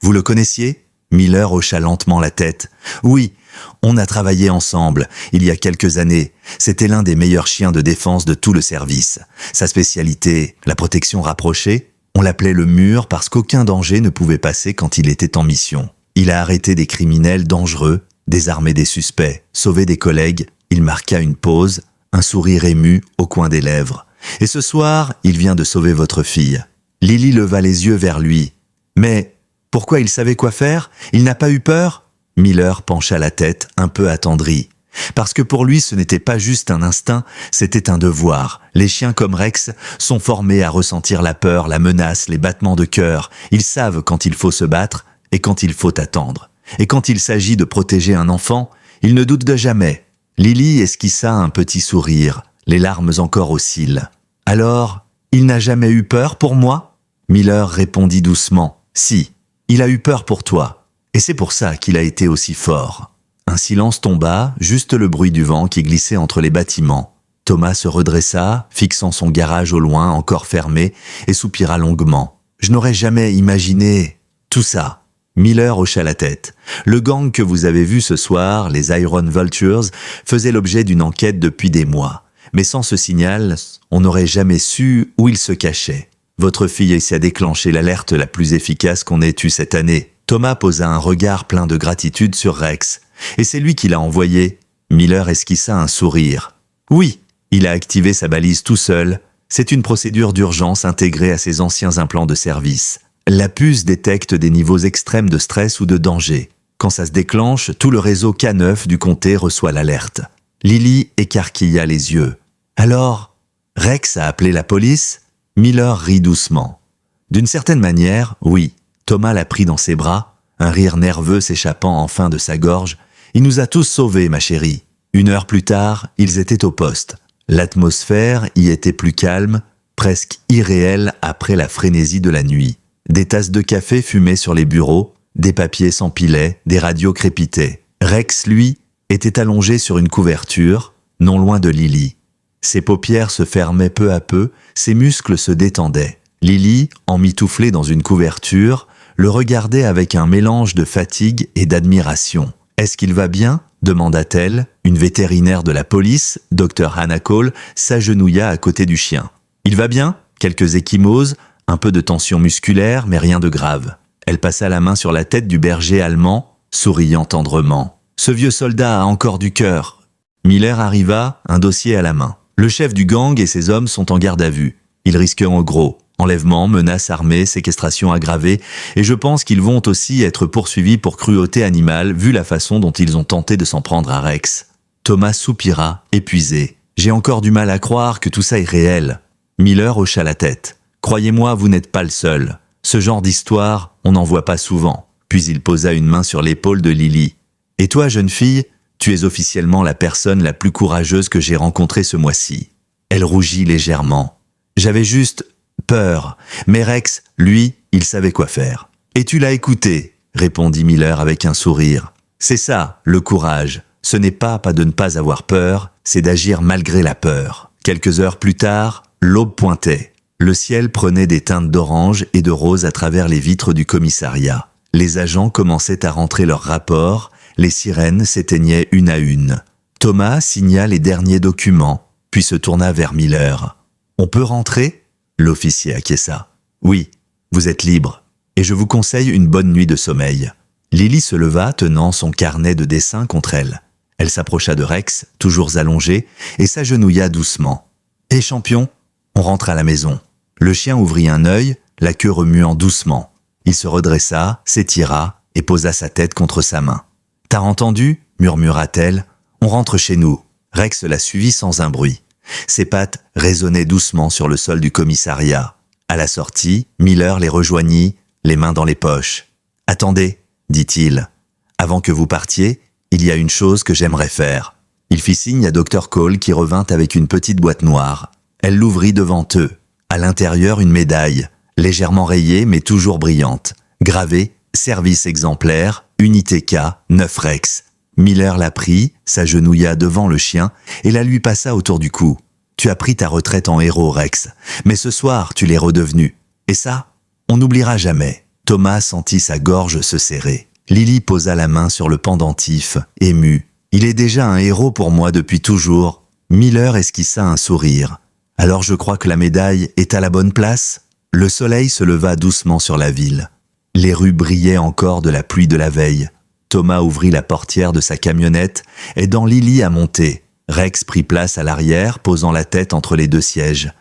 S1: le connaissiez ?» Miller hocha lentement la tête. « Oui, on a travaillé ensemble, il y a quelques années. C'était l'un des meilleurs chiens de défense de tout le service. Sa spécialité, la protection rapprochée. On l'appelait le mur parce qu'aucun danger ne pouvait passer quand il était en mission. Il a arrêté des criminels dangereux, désarmé des suspects, sauvé des collègues. Il marqua une pause, un sourire ému au coin des lèvres. Et ce soir, il vient de sauver votre fille. » Lily leva les yeux vers lui. « Mais pourquoi il savait quoi faire? Il n'a pas eu peur ?» Miller pencha la tête, un peu attendri. Parce que pour lui, ce n'était pas juste un instinct, c'était un devoir. Les chiens comme Rex sont formés à ressentir la peur, la menace, les battements de cœur. Ils savent quand il faut se battre et quand il faut attendre. Et quand il s'agit de protéger un enfant, ils ne doutent de jamais. Lily esquissa un petit sourire, les larmes encore aux cils. « Alors, il n'a jamais eu peur pour moi ?» Miller répondit doucement. « Si, il a eu peur pour toi. Et c'est pour ça qu'il a été aussi fort. » Un silence tomba, juste le bruit du vent qui glissait entre les bâtiments. Thomas se redressa, fixant son garage au loin, encore fermé, et soupira longuement. « Je n'aurais jamais imaginé tout ça. » Miller hocha la tête. Le gang que vous avez vu ce soir, les Iron Vultures, faisait l'objet d'une enquête depuis des mois. Mais sans ce signal, on n'aurait jamais su où il se cachait. Votre fille essaie à déclencher l'alerte la plus efficace qu'on ait eue cette année. Thomas posa un regard plein de gratitude sur Rex. Et c'est lui qui l'a envoyé. Miller esquissa un sourire. Oui, il a activé sa balise tout seul. C'est une procédure d'urgence intégrée à ses anciens implants de service. La puce détecte des niveaux extrêmes de stress ou de danger. Quand ça se déclenche, tout le réseau K9 du comté reçoit l'alerte. Lily écarquilla les yeux. Alors, Rex a appelé la police? Miller rit doucement. D'une certaine manière, oui. Thomas l'a pris dans ses bras, un rire nerveux s'échappant enfin de sa gorge. Il nous a tous sauvés, ma chérie. 1 heure plus tard, ils étaient au poste. L'atmosphère y était plus calme, presque irréelle après la frénésie de la nuit. Des tasses de café fumaient sur les bureaux, des papiers s'empilaient, des radios crépitaient. Rex, lui, était allongé sur une couverture, non loin de Lily. Ses paupières se fermaient peu à peu, ses muscles se détendaient. Lily, emmitouflée dans une couverture, le regardait avec un mélange de fatigue et d'admiration. « Est-ce qu'il va bien ?» demanda-t-elle. Une vétérinaire de la police, Dr Hannah Cole, s'agenouilla à côté du chien. « Il va bien ? Quelques ecchymoses, un peu de tension musculaire, mais rien de grave. » Elle passa la main sur la tête du berger allemand, souriant tendrement. « Ce vieux soldat a encore du cœur. » Miller arriva, un dossier à la main. Le chef du gang et ses hommes sont en garde à vue. Ils risqueront gros. Enlèvement, menaces armées, séquestration aggravée, et je pense qu'ils vont aussi être poursuivis pour cruauté animale, vu la façon dont ils ont tenté de s'en prendre à Rex. Thomas soupira, épuisé. J'ai encore du mal à croire que tout ça est réel. Miller hocha la tête. Croyez-moi, vous n'êtes pas le seul. Ce genre d'histoire, on n'en voit pas souvent. Puis il posa une main sur l'épaule de Lily. Et toi, jeune fille, tu es officiellement la personne la plus courageuse que j'ai rencontrée ce mois-ci. Elle rougit légèrement. J'avais juste peur, mais Rex, lui, il savait quoi faire. « Et tu l'as écouté ?» répondit Miller avec un sourire. C'est ça, le courage. Ce n'est pas de ne pas avoir peur, c'est d'agir malgré la peur. Quelques heures plus tard, l'aube pointait. Le ciel prenait des teintes d'orange et de rose à travers les vitres du commissariat. Les agents commençaient à rentrer leurs rapports, les sirènes s'éteignaient une à une. Thomas signa les derniers documents, puis se tourna vers Miller. « On peut rentrer ?» L'officier acquiesça. « Oui, vous êtes libre, et je vous conseille une bonne nuit de sommeil. » Lily se leva, tenant son carnet de dessin contre elle. Elle s'approcha de Rex, toujours allongé, et s'agenouilla doucement. « Hé champion !» On rentre à la maison. Le chien ouvrit un œil, la queue remuant doucement. Il se redressa, s'étira et posa sa tête contre sa main. « T'as entendu ?» murmura-t-elle. « On rentre chez nous. » Rex la suivit sans un bruit. Ses pattes résonnaient doucement sur le sol du commissariat. À la sortie, Miller les rejoignit, les mains dans les poches. « Attendez, dit-il. Avant que vous partiez, il y a une chose que j'aimerais faire. » Il fit signe à Dr. Cole qui revint avec une petite boîte noire. Elle l'ouvrit devant eux. À l'intérieur, une médaille, légèrement rayée mais toujours brillante. Gravée, service exemplaire, unité K, 9 Rex. Miller la prit, s'agenouilla devant le chien et la lui passa autour du cou. « Tu as pris ta retraite en héros, Rex, mais ce soir, tu l'es redevenu. Et ça, on n'oubliera jamais. » Thomas sentit sa gorge se serrer. Lily posa la main sur le pendentif, émue. « Il est déjà un héros pour moi depuis toujours. » Miller esquissa un sourire. « Alors je crois que la médaille est à la bonne place ?» Le soleil se leva doucement sur la ville. Les rues brillaient encore de la pluie de la veille. Thomas ouvrit la portière de sa camionnette, aidant Lily à monter. Rex prit place à l'arrière, posant la tête entre les deux sièges.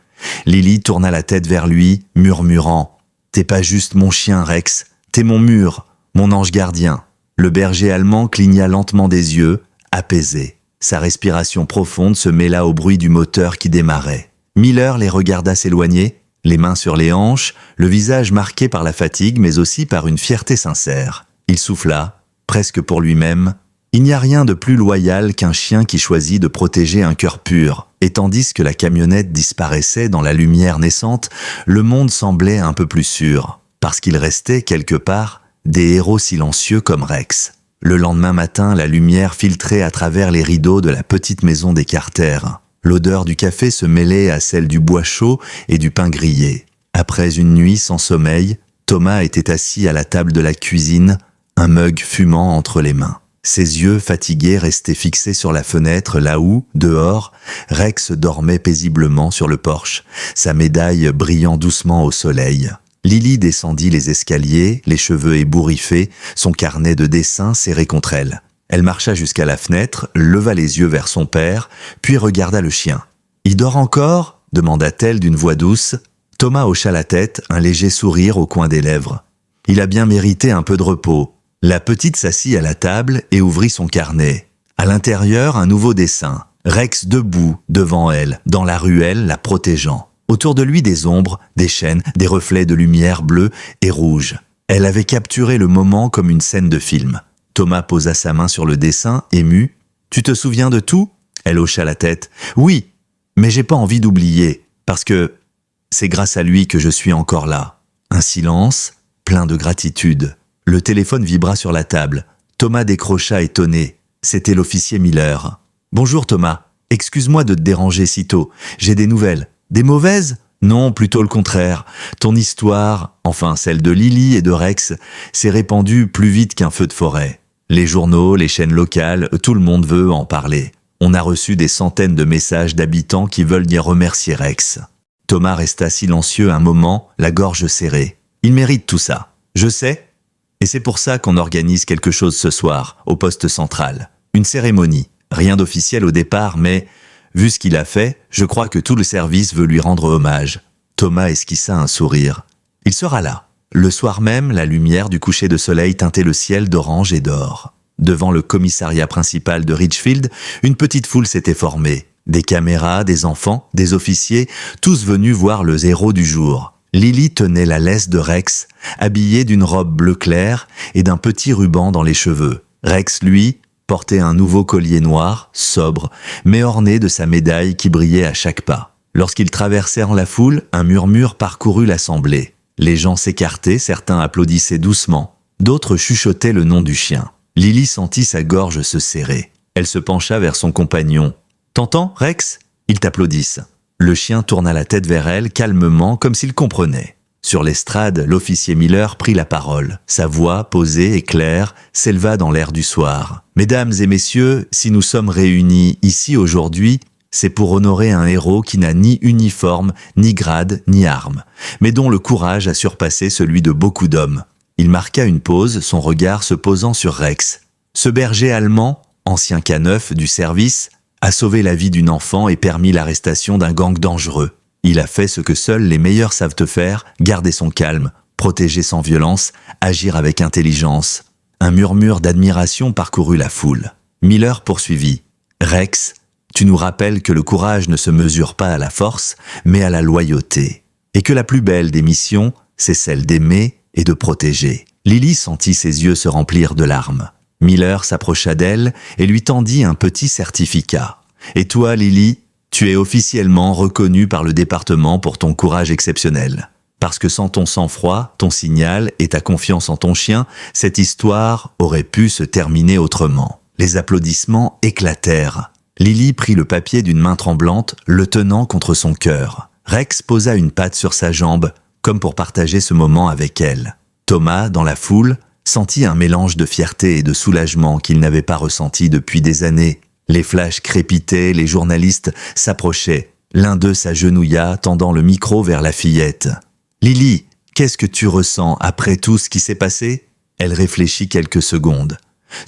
S1: Lily tourna la tête vers lui, murmurant « T'es pas juste mon chien, Rex, t'es mon mur, mon ange gardien. » Le berger allemand cligna lentement des yeux, apaisé. Sa respiration profonde se mêla au bruit du moteur qui démarrait. Miller les regarda s'éloigner, les mains sur les hanches, le visage marqué par la fatigue mais aussi par une fierté sincère. Il souffla, presque pour lui-même. Il n'y a rien de plus loyal qu'un chien qui choisit de protéger un cœur pur. Et tandis que la camionnette disparaissait dans la lumière naissante, le monde semblait un peu plus sûr, parce qu'il restait quelque part des héros silencieux comme Rex. Le lendemain matin, la lumière filtrait à travers les rideaux de la petite maison des Carter. L'odeur du café se mêlait à celle du bois chaud et du pain grillé. Après une nuit sans sommeil, Thomas était assis à la table de la cuisine, un mug fumant entre les mains. Ses yeux fatigués restaient fixés sur la fenêtre là où, dehors, Rex dormait paisiblement sur le porche, sa médaille brillant doucement au soleil. Lily descendit les escaliers, les cheveux ébouriffés, son carnet de dessin serré contre elle. Elle marcha jusqu'à la fenêtre, leva les yeux vers son père, puis regarda le chien. « Il dort encore ?» demanda-t-elle d'une voix douce. Thomas hocha la tête, un léger sourire au coin des lèvres. « Il a bien mérité un peu de repos. » La petite s'assit à la table et ouvrit son carnet. À l'intérieur, un nouveau dessin. Rex debout, devant elle, dans la ruelle, la protégeant. Autour de lui des ombres, des chaînes, des reflets de lumière bleue et rouge. Elle avait capturé le moment comme une scène de film. Thomas posa sa main sur le dessin, ému. « Tu te souviens de tout ?» Elle hocha la tête. « Oui, mais j'ai pas envie d'oublier, parce que c'est grâce à lui que je suis encore là. » Un silence, plein de gratitude. Le téléphone vibra sur la table. Thomas décrocha étonné. C'était l'officier Miller. « Bonjour Thomas, excuse-moi de te déranger si tôt. J'ai des nouvelles. Des mauvaises ? Non, plutôt le contraire. Ton histoire, enfin celle de Lily et de Rex, s'est répandue plus vite qu'un feu de forêt. Les journaux, les chaînes locales, tout le monde veut en parler. On a reçu des centaines de messages d'habitants qui veulent y remercier Rex. » Thomas resta silencieux un moment, la gorge serrée. « Il mérite tout ça. Je sais. Et c'est pour ça qu'on organise quelque chose ce soir, au poste central. Une cérémonie. Rien d'officiel au départ, mais, vu ce qu'il a fait, je crois que tout le service veut lui rendre hommage. » Thomas esquissa un sourire. « Il sera là. » Le soir même, la lumière du coucher de soleil teintait le ciel d'orange et d'or. Devant le commissariat principal de Ridgefield, une petite foule s'était formée. Des caméras, des enfants, des officiers, tous venus voir le héros du jour. Lily tenait la laisse de Rex, habillée d'une robe bleu clair et d'un petit ruban dans les cheveux. Rex, lui, portait un nouveau collier noir, sobre, mais orné de sa médaille qui brillait à chaque pas. Lorsqu'ils traversèrent la foule, un murmure parcourut l'assemblée. Les gens s'écartaient, certains applaudissaient doucement, d'autres chuchotaient le nom du chien. Lily sentit sa gorge se serrer. Elle se pencha vers son compagnon. « T'entends, Rex ?» Ils t'applaudissent. Le chien tourna la tête vers elle calmement comme s'il comprenait. Sur l'estrade, l'officier Miller prit la parole. Sa voix, posée et claire, s'éleva dans l'air du soir. « Mesdames et messieurs, si nous sommes réunis ici aujourd'hui, c'est pour honorer un héros qui n'a ni uniforme, ni grade, ni arme, mais dont le courage a surpassé celui de beaucoup d'hommes. » Il marqua une pause, son regard se posant sur Rex. Ce berger allemand, ancien K9 du service, a sauvé la vie d'une enfant et permis l'arrestation d'un gang dangereux. Il a fait ce que seuls les meilleurs savent faire, garder son calme, protéger sans violence, agir avec intelligence. Un murmure d'admiration parcourut la foule. Miller poursuivit. « Rex, tu nous rappelles que le courage ne se mesure pas à la force, mais à la loyauté. Et que la plus belle des missions, c'est celle d'aimer et de protéger. » Lily sentit ses yeux se remplir de larmes. Miller s'approcha d'elle et lui tendit un petit certificat. « Et toi, Lily, tu es officiellement reconnue par le département pour ton courage exceptionnel. Parce que sans ton sang-froid, ton signal et ta confiance en ton chien, cette histoire aurait pu se terminer autrement. » Les applaudissements éclatèrent. Lily prit le papier d'une main tremblante, le tenant contre son cœur. Rex posa une patte sur sa jambe, comme pour partager ce moment avec elle. Thomas, dans la foule, sentit un mélange de fierté et de soulagement qu'il n'avait pas ressenti depuis des années. Les flashs crépitaient, les journalistes s'approchaient. L'un d'eux s'agenouilla, tendant le micro vers la fillette. « Lily, qu'est-ce que tu ressens après tout ce qui s'est passé ?» Elle réfléchit quelques secondes.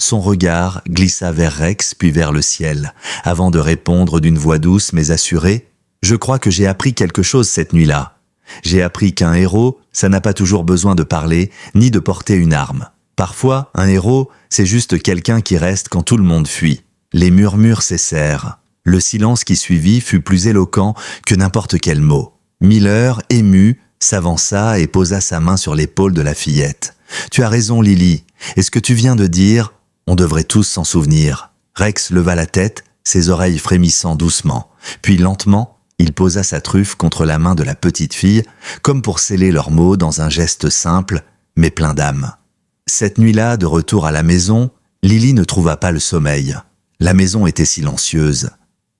S1: Son regard glissa vers Rex puis vers le ciel, avant de répondre d'une voix douce mais assurée. « Je crois que j'ai appris quelque chose cette nuit-là. J'ai appris qu'un héros, ça n'a pas toujours besoin de parler, ni de porter une arme. Parfois, un héros, c'est juste quelqu'un qui reste quand tout le monde fuit. » Les murmures cessèrent. Le silence qui suivit fut plus éloquent que n'importe quel mot. Miller, ému, s'avança et posa sa main sur l'épaule de la fillette. « Tu as raison, Lily. Et ce que tu viens de dire, on devrait tous s'en souvenir. » Rex leva la tête, ses oreilles frémissant doucement. Puis lentement, il posa sa truffe contre la main de la petite fille, comme pour sceller leurs mots dans un geste simple, mais plein d'âme. Cette nuit-là, de retour à la maison, Lily ne trouva pas le sommeil. La maison était silencieuse.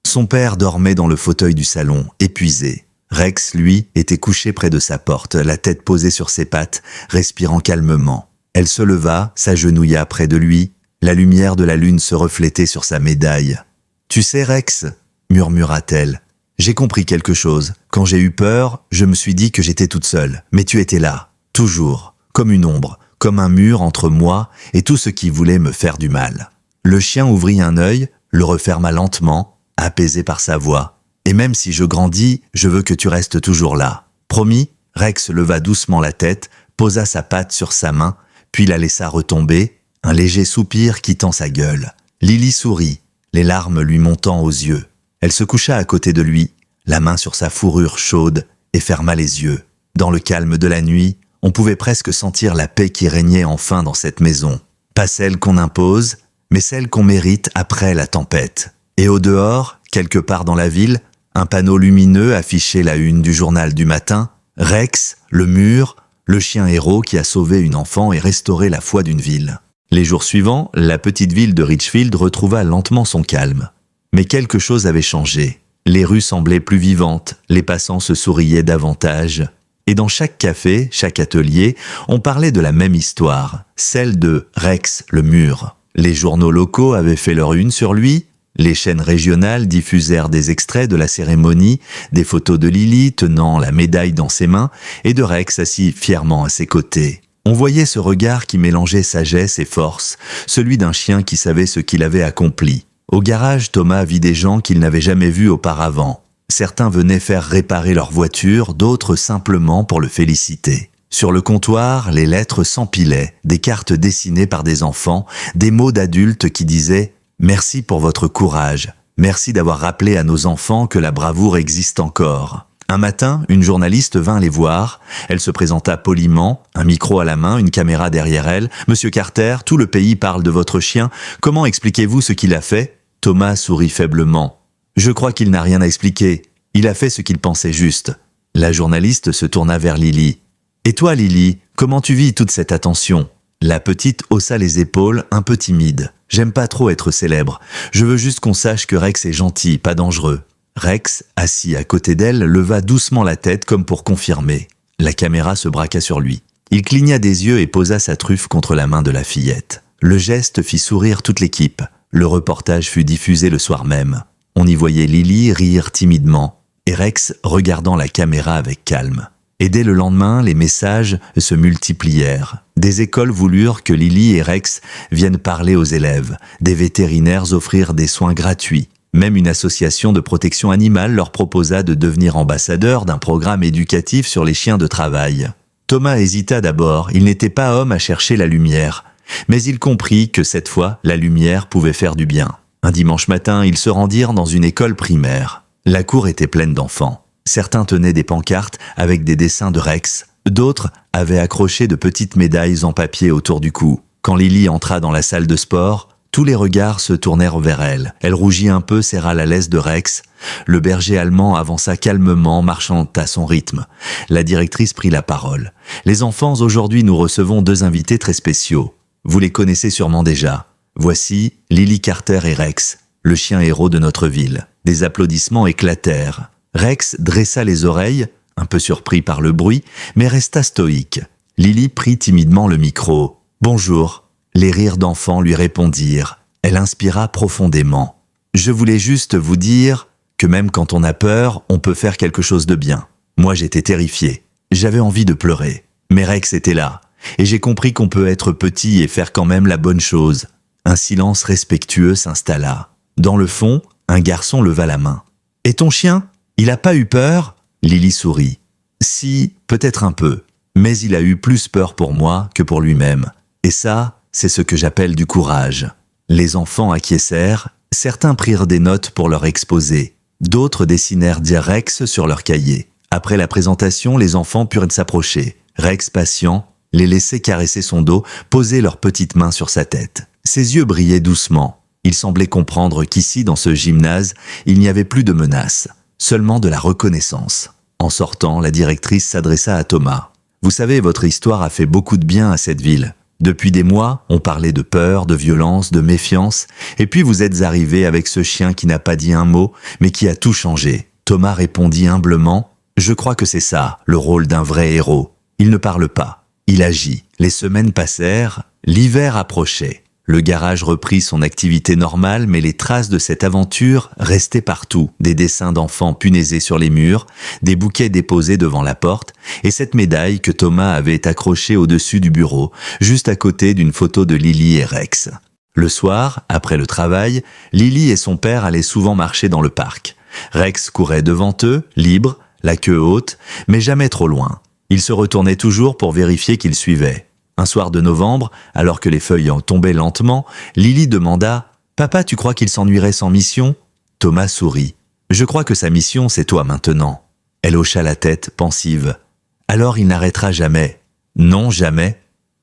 S1: Son père dormait dans le fauteuil du salon, épuisé. Rex, lui, était couché près de sa porte, la tête posée sur ses pattes, respirant calmement. Elle se leva, s'agenouilla près de lui. La lumière de la lune se reflétait sur sa médaille. « Tu sais, Rex, » murmura-t-elle, « j'ai compris quelque chose. Quand j'ai eu peur, je me suis dit que j'étais toute seule. Mais tu étais là, toujours, comme une ombre, comme un mur entre moi et tout ce qui voulait me faire du mal. » Le chien ouvrit un œil, le referma lentement, apaisé par sa voix. « Et même si je grandis, je veux que tu restes toujours là. » Promis, Rex leva doucement la tête, posa sa patte sur sa main, puis la laissa retomber, un léger soupir quittant sa gueule. Lily sourit, les larmes lui montant aux yeux. Elle se coucha à côté de lui, la main sur sa fourrure chaude, et ferma les yeux. Dans le calme de la nuit, on pouvait presque sentir la paix qui régnait enfin dans cette maison. Pas celle qu'on impose, mais celle qu'on mérite après la tempête. Et au dehors, quelque part dans la ville, un panneau lumineux affichait la une du journal du matin. Rex, le mur, le chien héros qui a sauvé une enfant et restauré la foi d'une ville. Les jours suivants, la petite ville de Richfield retrouva lentement son calme. Mais quelque chose avait changé. Les rues semblaient plus vivantes, les passants se souriaient davantage. Et dans chaque café, chaque atelier, on parlait de la même histoire, celle de Rex, le mur. Les journaux locaux avaient fait leur une sur lui, les chaînes régionales diffusèrent des extraits de la cérémonie, des photos de Lily tenant la médaille dans ses mains et de Rex assis fièrement à ses côtés. On voyait ce regard qui mélangeait sagesse et force, celui d'un chien qui savait ce qu'il avait accompli. Au garage, Thomas vit des gens qu'il n'avait jamais vus auparavant. Certains venaient faire réparer leur voiture, d'autres simplement pour le féliciter. Sur le comptoir, les lettres s'empilaient, des cartes dessinées par des enfants, des mots d'adultes qui disaient « Merci pour votre courage, merci d'avoir rappelé à nos enfants que la bravoure existe encore ». Un matin, une journaliste vint les voir. Elle se présenta poliment, un micro à la main, une caméra derrière elle. « Monsieur Carter, tout le pays parle de votre chien. Comment expliquez-vous ce qu'il a fait ?» Thomas sourit faiblement. « Je crois qu'il n'a rien à expliquer. Il a fait ce qu'il pensait juste. » La journaliste se tourna vers Lily. « Et toi, Lily, comment tu vis toute cette attention ?» La petite haussa les épaules, un peu timide. « J'aime pas trop être célèbre. Je veux juste qu'on sache que Rex est gentil, pas dangereux. » Rex, assis à côté d'elle, leva doucement la tête comme pour confirmer. La caméra se braqua sur lui. Il cligna des yeux et posa sa truffe contre la main de la fillette. Le geste fit sourire toute l'équipe. Le reportage fut diffusé le soir même. On y voyait Lily rire timidement et Rex regardant la caméra avec calme. Et dès le lendemain, les messages se multiplièrent. Des écoles voulurent que Lily et Rex viennent parler aux élèves. Des vétérinaires offrirent des soins gratuits. Même une association de protection animale leur proposa de devenir ambassadeur d'un programme éducatif sur les chiens de travail. Thomas hésita d'abord, il n'était pas homme à chercher la lumière. Mais il comprit que cette fois, la lumière pouvait faire du bien. Un dimanche matin, ils se rendirent dans une école primaire. La cour était pleine d'enfants. Certains tenaient des pancartes avec des dessins de Rex. D'autres avaient accroché de petites médailles en papier autour du cou. Quand Lily entra dans la salle de sport, tous les regards se tournèrent vers elle. Elle rougit un peu, serra la laisse de Rex. Le berger allemand avança calmement, marchant à son rythme. La directrice prit la parole. « Les enfants, aujourd'hui nous recevons 2 invités très spéciaux. Vous les connaissez sûrement déjà. Voici Lily Carter et Rex, le chien héros de notre ville. » Des applaudissements éclatèrent. Rex dressa les oreilles, un peu surpris par le bruit, mais resta stoïque. Lily prit timidement le micro. « Bonjour ». Les rires d'enfants lui répondirent. Elle inspira profondément. « Je voulais juste vous dire que même quand on a peur, on peut faire quelque chose de bien. Moi, j'étais terrifié. J'avais envie de pleurer. Mais Rex était là. Et j'ai compris qu'on peut être petit et faire quand même la bonne chose. » Un silence respectueux s'installa. Dans le fond, un garçon leva la main. « Et ton chien ? Il a pas eu peur ?» Lily sourit. « Si, peut-être un peu. Mais il a eu plus peur pour moi que pour lui-même. Et ça, c'est ce que j'appelle du courage. » Les enfants acquiescèrent. Certains prirent des notes pour leur exposé. D'autres dessinèrent Rex sur leur cahier. Après la présentation, les enfants purent s'approcher. Rex, patient, les laissait caresser son dos, poser leurs petites mains sur sa tête. Ses yeux brillaient doucement. Il semblait comprendre qu'ici, dans ce gymnase, il n'y avait plus de menace, seulement de la reconnaissance. En sortant, la directrice s'adressa à Thomas. « Vous savez, votre histoire a fait beaucoup de bien à cette ville. Depuis des mois, on parlait de peur, de violence, de méfiance, et puis vous êtes arrivé avec ce chien qui n'a pas dit un mot, mais qui a tout changé. » Thomas répondit humblement « Je crois que c'est ça, le rôle d'un vrai héros. Il ne parle pas, il agit. » Les semaines passèrent, l'hiver approchait. Le garage reprit son activité normale, mais les traces de cette aventure restaient partout. Des dessins d'enfants punaisés sur les murs, des bouquets déposés devant la porte, et cette médaille que Thomas avait accrochée au-dessus du bureau, juste à côté d'une photo de Lily et Rex. Le soir, après le travail, Lily et son père allaient souvent marcher dans le parc. Rex courait devant eux, libre, la queue haute, mais jamais trop loin. Il se retournait toujours pour vérifier qu'il suivait. Un soir de novembre, alors que les feuilles en tombaient lentement, Lily demanda « Papa, tu crois qu'il s'ennuierait sans mission ?» Thomas sourit. « Je crois que sa mission, c'est toi maintenant. » Elle hocha la tête, pensive. « Alors il n'arrêtera jamais. »« Non, jamais. »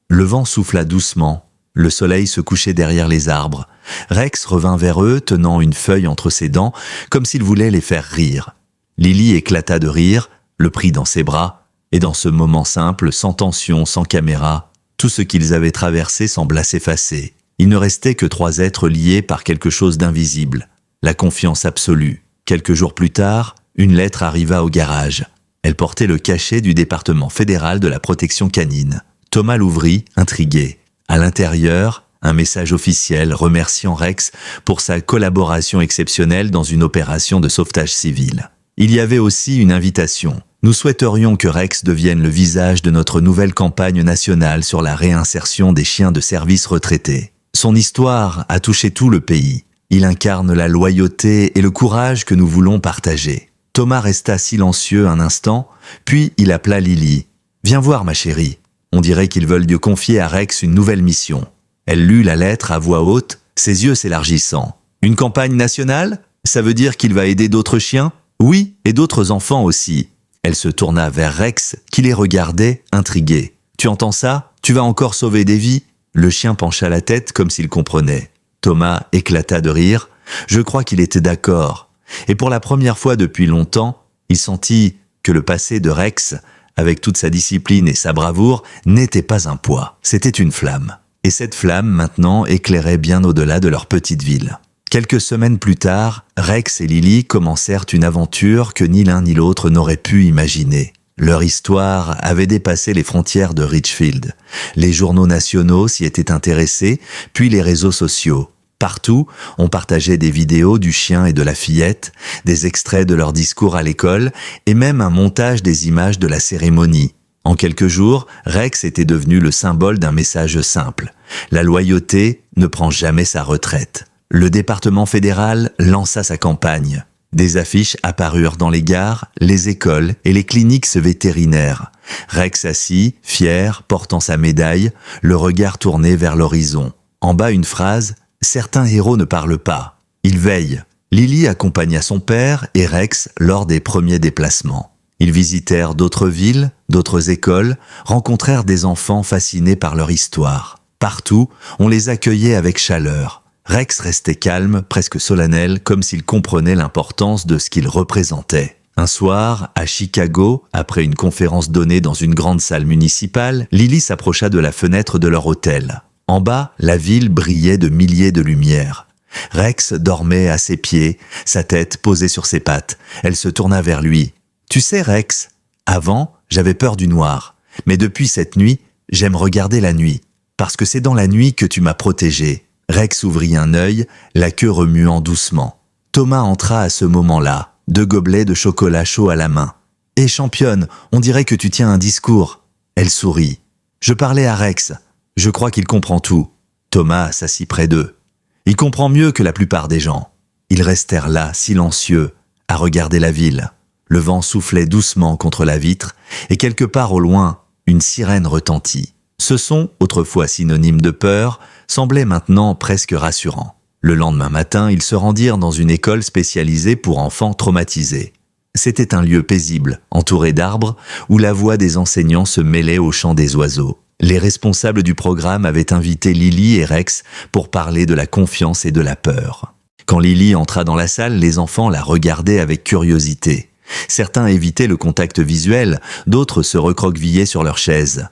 S1: Le vent souffla doucement. Le soleil se couchait derrière les arbres. Rex revint vers eux, tenant une feuille entre ses dents, comme s'il voulait les faire rire. Lily éclata de rire, le prit dans ses bras, et dans ce moment simple, sans tension, sans caméra, tout ce qu'ils avaient traversé sembla s'effacer. Il ne restait que 3 êtres liés par quelque chose d'invisible. La confiance absolue. Quelques jours plus tard, une lettre arriva au garage. Elle portait le cachet du département fédéral de la protection canine. Thomas l'ouvrit, intrigué. À l'intérieur, un message officiel remerciant Rex pour sa collaboration exceptionnelle dans une opération de sauvetage civil. Il y avait aussi une invitation. Nous souhaiterions que Rex devienne le visage de notre nouvelle campagne nationale sur la réinsertion des chiens de service retraités. Son histoire a touché tout le pays. Il incarne la loyauté et le courage que nous voulons partager. Thomas resta silencieux un instant, puis il appela Lily. « Viens voir, ma chérie. On dirait qu'ils veulent lui confier à Rex une nouvelle mission. » Elle lut la lettre à voix haute, ses yeux s'élargissant. « Une campagne nationale ? Ça veut dire qu'il va aider d'autres chiens ? » « Oui, et d'autres enfants aussi. » Elle se tourna vers Rex, qui les regardait, intrigué. « Tu entends ça ? Tu vas encore sauver des vies ?» Le chien pencha la tête comme s'il comprenait. Thomas éclata de rire. Je crois qu'il était d'accord. Et pour la première fois depuis longtemps, il sentit que le passé de Rex avec toute sa discipline et sa bravoure, n'était pas un poids, c'était une flamme. Et cette flamme, maintenant, éclairait bien au-delà de leur petite ville. Quelques semaines plus tard, Rex et Lily commencèrent une aventure que ni l'un ni l'autre n'auraient pu imaginer. Leur histoire avait dépassé les frontières de Richfield. Les journaux nationaux s'y étaient intéressés, puis les réseaux sociaux. Partout, on partageait des vidéos du chien et de la fillette, des extraits de leur discours à l'école et même un montage des images de la cérémonie. En quelques jours, Rex était devenu le symbole d'un message simple. La loyauté ne prend jamais sa retraite. Le département fédéral lança sa campagne. Des affiches apparurent dans les gares, les écoles et les cliniques vétérinaires. Rex assis, fier, portant sa médaille, le regard tourné vers l'horizon. En bas une phrase: « Certains héros ne parlent pas. Ils veillent. » Lily accompagna son père et Rex lors des premiers déplacements. Ils visitèrent d'autres villes, d'autres écoles, rencontrèrent des enfants fascinés par leur histoire. Partout, on les accueillait avec chaleur. Rex restait calme, presque solennel, comme s'il comprenait l'importance de ce qu'il représentait. Un soir, à Chicago, après une conférence donnée dans une grande salle municipale, Lily s'approcha de la fenêtre de leur hôtel. En bas, la ville brillait de milliers de lumières. Rex dormait à ses pieds, sa tête posée sur ses pattes. Elle se tourna vers lui. « Tu sais, Rex, avant, j'avais peur du noir. Mais depuis cette nuit, j'aime regarder la nuit. Parce que c'est dans la nuit que tu m'as protégé. » Rex ouvrit un œil, la queue remuant doucement. Thomas entra à ce moment-là, 2 gobelets de chocolat chaud à la main. « Hé championne, on dirait que tu tiens un discours. » Elle sourit. « Je parlais à Rex. Je crois qu'il comprend tout. » Thomas s'assit près d'eux. Il comprend mieux que la plupart des gens. Ils restèrent là, silencieux, à regarder la ville. Le vent soufflait doucement contre la vitre, et quelque part au loin, une sirène retentit. Ce son, autrefois synonyme de peur, semblait maintenant presque rassurant. Le lendemain matin, ils se rendirent dans une école spécialisée pour enfants traumatisés. C'était un lieu paisible, entouré d'arbres, où la voix des enseignants se mêlait au chant des oiseaux. Les responsables du programme avaient invité Lily et Rex pour parler de la confiance et de la peur. Quand Lily entra dans la salle, les enfants la regardaient avec curiosité. Certains évitaient le contact visuel, d'autres se recroquevillaient sur leurs chaises.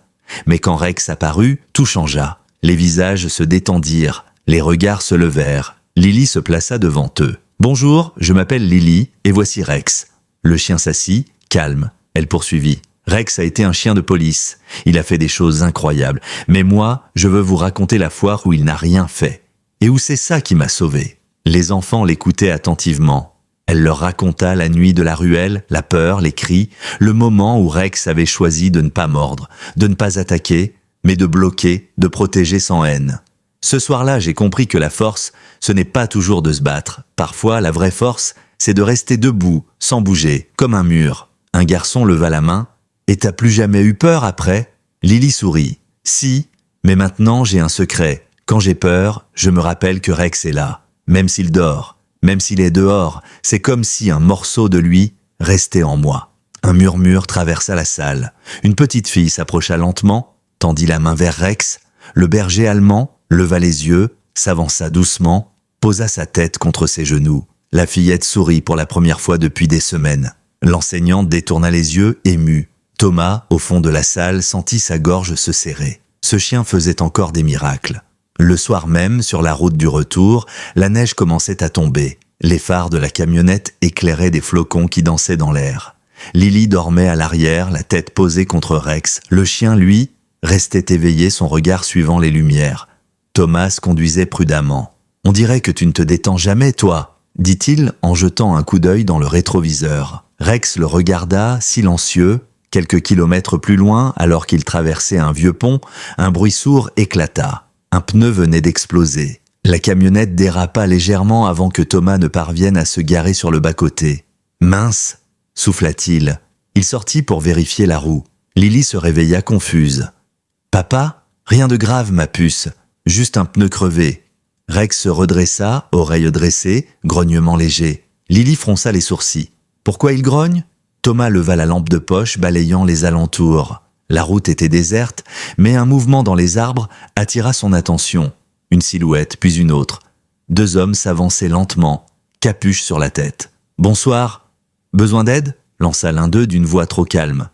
S1: Mais quand Rex apparut, tout changea. Les visages se détendirent, les regards se levèrent. Lily se plaça devant eux. « Bonjour, je m'appelle Lily et voici Rex. » Le chien s'assit, calme. Elle poursuivit. « Rex a été un chien de police. Il a fait des choses incroyables. Mais moi, je veux vous raconter la fois où il n'a rien fait. Et où c'est ça qui m'a sauvé. » Les enfants l'écoutaient attentivement. Elle leur raconta la nuit de la ruelle, la peur, les cris, le moment où Rex avait choisi de ne pas mordre, de ne pas attaquer, mais de bloquer, de protéger sans haine. Ce soir-là, j'ai compris que la force, ce n'est pas toujours de se battre. Parfois, la vraie force, c'est de rester debout, sans bouger, comme un mur. Un garçon leva la main. « Et t'as plus jamais eu peur après ?» Lily sourit. « Si, mais maintenant j'ai un secret. Quand j'ai peur, je me rappelle que Rex est là, même s'il dort. Même s'il est dehors, c'est comme si un morceau de lui restait en moi. » Un murmure traversa la salle. Une petite fille s'approcha lentement, tendit la main vers Rex. Le berger allemand leva les yeux, s'avança doucement, posa sa tête contre ses genoux. La fillette sourit pour la première fois depuis des semaines. L'enseignante détourna les yeux, émue. Thomas, au fond de la salle, sentit sa gorge se serrer. Ce chien faisait encore des miracles. Le soir même, sur la route du retour, la neige commençait à tomber. Les phares de la camionnette éclairaient des flocons qui dansaient dans l'air. Lily dormait à l'arrière, la tête posée contre Rex. Le chien, lui, restait éveillé, son regard suivant les lumières. Thomas conduisait prudemment. « On dirait que tu ne te détends jamais, toi », dit-il en jetant un coup d'œil dans le rétroviseur. Rex le regarda, silencieux. Quelques kilomètres plus loin, alors qu'il traversait un vieux pont, un bruit sourd éclata. Un pneu venait d'exploser. La camionnette dérapa légèrement avant que Thomas ne parvienne à se garer sur le bas-côté. « Mince !» souffla-t-il. Il sortit pour vérifier la roue. Lily se réveilla confuse. « Papa ? Rien de grave, ma puce. Juste un pneu crevé. » Rex se redressa, oreilles dressées, grognement léger. Lily fronça les sourcils. « Pourquoi il grogne ?» Thomas leva la lampe de poche, balayant les alentours. La route était déserte, mais un mouvement dans les arbres attira son attention. Une silhouette, puis une autre. 2 hommes s'avançaient lentement, capuche sur la tête. « Bonsoir. Besoin d'aide ?» lança l'un d'eux d'une voix trop calme.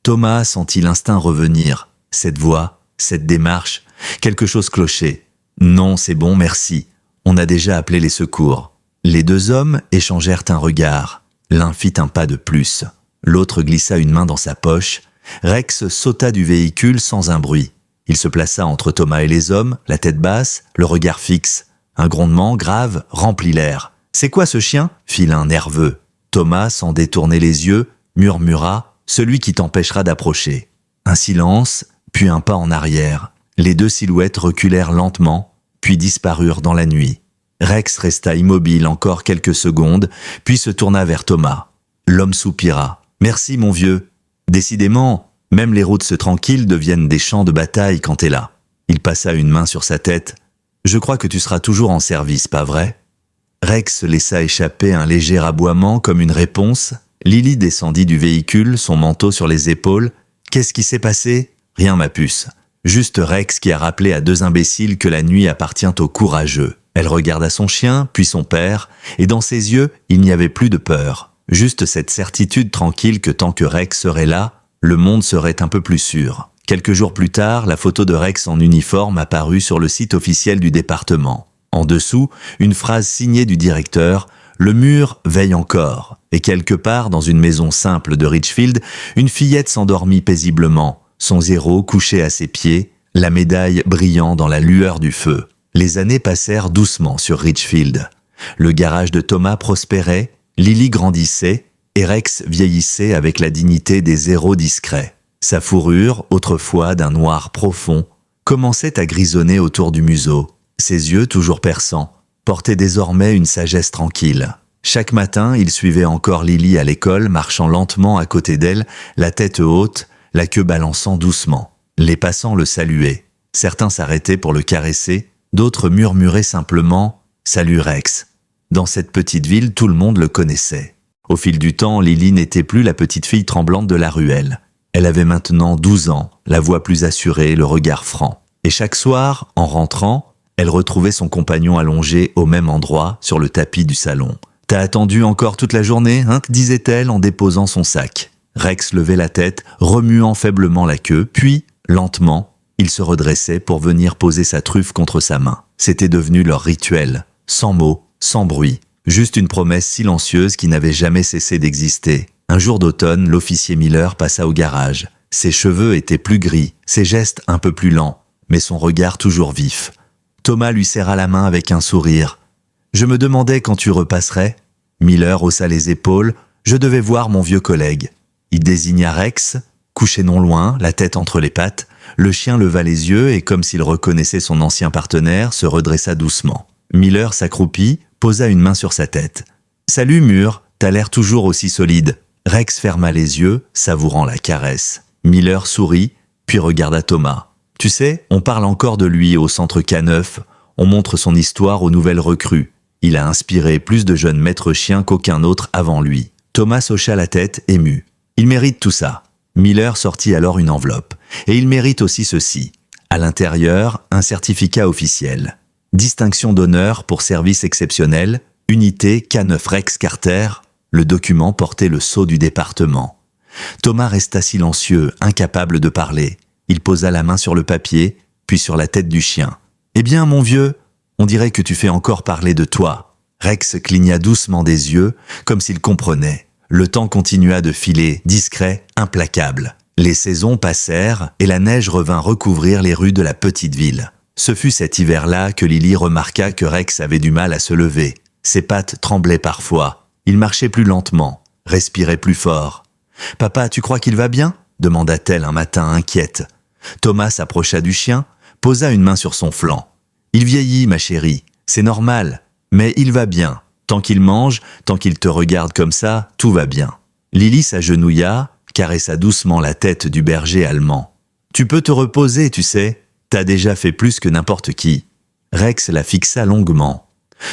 S1: Thomas sentit l'instinct revenir. Cette voix, cette démarche, quelque chose clochait. Non, c'est bon, merci. On a déjà appelé les secours. Les deux hommes échangèrent un regard. L'un fit un pas de plus. L'autre glissa une main dans sa poche. Rex sauta du véhicule sans un bruit. Il se plaça entre Thomas et les hommes, la tête basse, le regard fixe. Un grondement grave remplit l'air. « C'est quoi ce chien ?» fit l'un nerveux. Thomas, sans détourner les yeux, murmura « Celui qui t'empêchera d'approcher ». Un silence, puis un pas en arrière. Les deux silhouettes reculèrent lentement, puis disparurent dans la nuit. Rex resta immobile encore quelques secondes, puis se tourna vers Thomas. L'homme soupira. « Merci, mon vieux. Décidément, même les routes tranquilles deviennent des champs de bataille quand t'es là. » Il passa une main sur sa tête. « Je crois que tu seras toujours en service, pas vrai ?» Rex laissa échapper un léger aboiement comme une réponse. Lily descendit du véhicule, son manteau sur les épaules. « Qu'est-ce qui s'est passé ?»« Rien, ma puce. Juste Rex qui a rappelé à deux imbéciles que la nuit appartient aux courageux. » Elle regarda son chien, puis son père, et dans ses yeux, il n'y avait plus de peur. Juste cette certitude tranquille que tant que Rex serait là, le monde serait un peu plus sûr. Quelques jours plus tard, la photo de Rex en uniforme apparut sur le site officiel du département. En dessous, une phrase signée du directeur « Le mur veille encore » et quelque part dans une maison simple de Richfield, une fillette s'endormit paisiblement, son zéro couché à ses pieds, la médaille brillant dans la lueur du feu. Les années passèrent doucement sur Richfield. Le garage de Thomas prospérait, Lily grandissait et Rex vieillissait avec la dignité des zéros discrets. Sa fourrure, autrefois d'un noir profond, commençait à grisonner autour du museau. Ses yeux, toujours perçants, portaient désormais une sagesse tranquille. Chaque matin, il suivait encore Lily à l'école, marchant lentement à côté d'elle, la tête haute, la queue balançant doucement. Les passants le saluaient. Certains s'arrêtaient pour le caresser, d'autres murmuraient simplement « Salut Rex ». Dans cette petite ville, tout le monde le connaissait. Au fil du temps, Lily n'était plus la petite fille tremblante de la ruelle. Elle avait maintenant 12 ans, la voix plus assurée, le regard franc. Et chaque soir, en rentrant, elle retrouvait son compagnon allongé au même endroit, sur le tapis du salon. « T'as attendu encore toute la journée, hein ?» disait-elle en déposant son sac. Rex levait la tête, remuant faiblement la queue, puis, lentement, il se redressait pour venir poser sa truffe contre sa main. C'était devenu leur rituel, sans mots, sans bruit, juste une promesse silencieuse qui n'avait jamais cessé d'exister. Un jour d'automne, l'officier Miller passa au garage. Ses cheveux étaient plus gris, ses gestes un peu plus lents, mais son regard toujours vif. Thomas lui serra la main avec un sourire. « Je me demandais quand tu repasserais. » Miller haussa les épaules. « Je devais voir mon vieux collègue. » Il désigna Rex, couché non loin, la tête entre les pattes. Le chien leva les yeux et, comme s'il reconnaissait son ancien partenaire, se redressa doucement. Miller s'accroupit, posa une main sur sa tête. « Salut Mur, t'as l'air toujours aussi solide. » Rex ferma les yeux, savourant la caresse. Miller sourit, puis regarda Thomas. « Tu sais, on parle encore de lui au centre K9. On montre son histoire aux nouvelles recrues. Il a inspiré plus de jeunes maîtres chiens qu'aucun autre avant lui. » Thomas hocha la tête, ému. « Il mérite tout ça. » Miller sortit alors une enveloppe. « Et il mérite aussi ceci. » À l'intérieur, un certificat officiel. Distinction d'honneur pour service exceptionnel, unité K9 Rex Carter. Le document portait le sceau du département. Thomas resta silencieux, incapable de parler. Il posa la main sur le papier, puis sur la tête du chien. « Eh bien, mon vieux, on dirait que tu fais encore parler de toi. » Rex cligna doucement des yeux, comme s'il comprenait. Le temps continua de filer, discret, implacable. Les saisons passèrent et la neige revint recouvrir les rues de la petite ville. Ce fut cet hiver-là que Lily remarqua que Rex avait du mal à se lever. Ses pattes tremblaient parfois. Il marchait plus lentement, respirait plus fort. « Papa, tu crois qu'il va bien ?» demanda-t-elle un matin inquiète. Thomas s'approcha du chien, posa une main sur son flanc. « Il vieillit, ma chérie, c'est normal, mais il va bien. Tant qu'il mange, tant qu'il te regarde comme ça, tout va bien. » Lily s'agenouilla, caressa doucement la tête du berger allemand. « Tu peux te reposer, tu sais, t'as déjà fait plus que n'importe qui. » Rex la fixa longuement.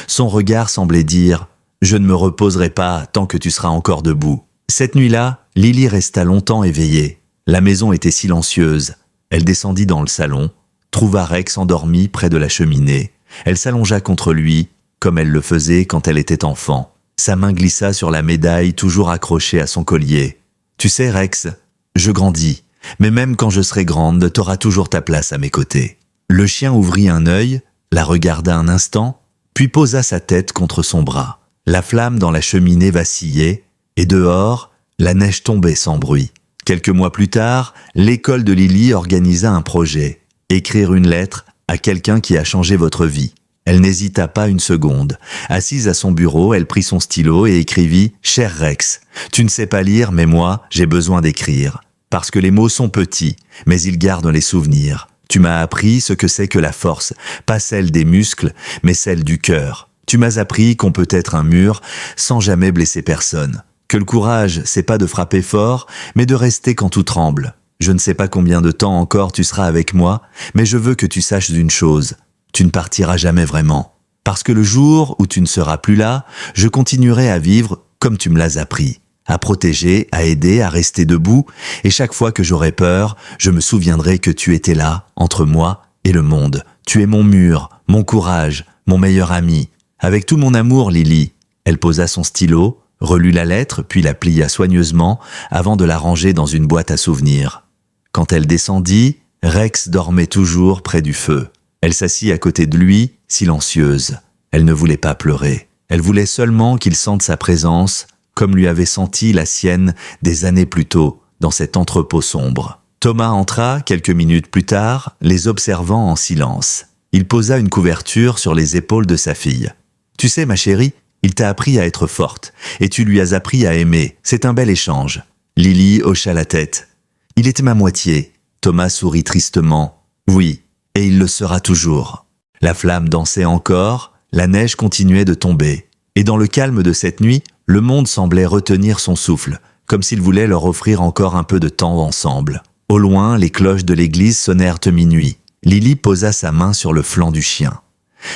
S1: Son regard semblait dire « Je ne me reposerai pas tant que tu seras encore debout. » Cette nuit-là, Lily resta longtemps éveillée. La maison était silencieuse. Elle descendit dans le salon, trouva Rex endormi près de la cheminée. Elle s'allongea contre lui, comme elle le faisait quand elle était enfant. Sa main glissa sur la médaille toujours accrochée à son collier. « Tu sais, Rex, Je grandis, mais même quand je serai grande, t'auras toujours ta place à mes côtés. » Le chien ouvrit un œil, la regarda un instant, puis posa sa tête contre son bras. La flamme dans la cheminée vacillait, et dehors, la neige tombait sans bruit. Quelques mois plus tard, l'école de Lily organisa un projet, écrire une lettre à quelqu'un qui a changé votre vie. Elle n'hésita pas une seconde. Assise à son bureau, elle prit son stylo et écrivit « Cher Rex, tu ne sais pas lire, mais moi, j'ai besoin d'écrire. Parce que les mots sont petits, mais ils gardent les souvenirs. Tu m'as appris ce que c'est que la force, pas celle des muscles, mais celle du cœur. Tu m'as appris qu'on peut être un mur sans jamais blesser personne. Que le courage, c'est pas de frapper fort, mais de rester quand tout tremble. Je ne sais pas combien de temps encore tu seras avec moi, mais je veux que tu saches une chose. Tu ne partiras jamais vraiment. Parce que le jour où tu ne seras plus là, je continuerai à vivre comme tu me l'as appris. À protéger, à aider, à rester debout, et chaque fois que j'aurai peur, je me souviendrai que tu étais là, entre moi et le monde. Tu es mon mur, mon courage, mon meilleur ami. Avec tout mon amour, Lily. » Elle posa son stylo, relut la lettre, puis la plia soigneusement, avant de la ranger dans une boîte à souvenirs. Quand elle descendit, Rex dormait toujours près du feu. Elle s'assit à côté de lui, silencieuse. Elle ne voulait pas pleurer. Elle voulait seulement qu'il sente sa présence, comme lui avait senti la sienne des années plus tôt, dans cet entrepôt sombre. Thomas entra, quelques minutes plus tard, les observant en silence. Il posa une couverture sur les épaules de sa fille. « Tu sais, ma chérie, il t'a appris à être forte, et tu lui as appris à aimer. C'est un bel échange. » Lily hocha la tête. « Il était ma moitié. » Thomas sourit tristement. « Oui, et il le sera toujours. » La flamme dansait encore, la neige continuait de tomber. Et dans le calme de cette nuit, le monde semblait retenir son souffle, comme s'il voulait leur offrir encore un peu de temps ensemble. Au loin, les cloches de l'église sonnèrent minuit. Lily posa sa main sur le flanc du chien.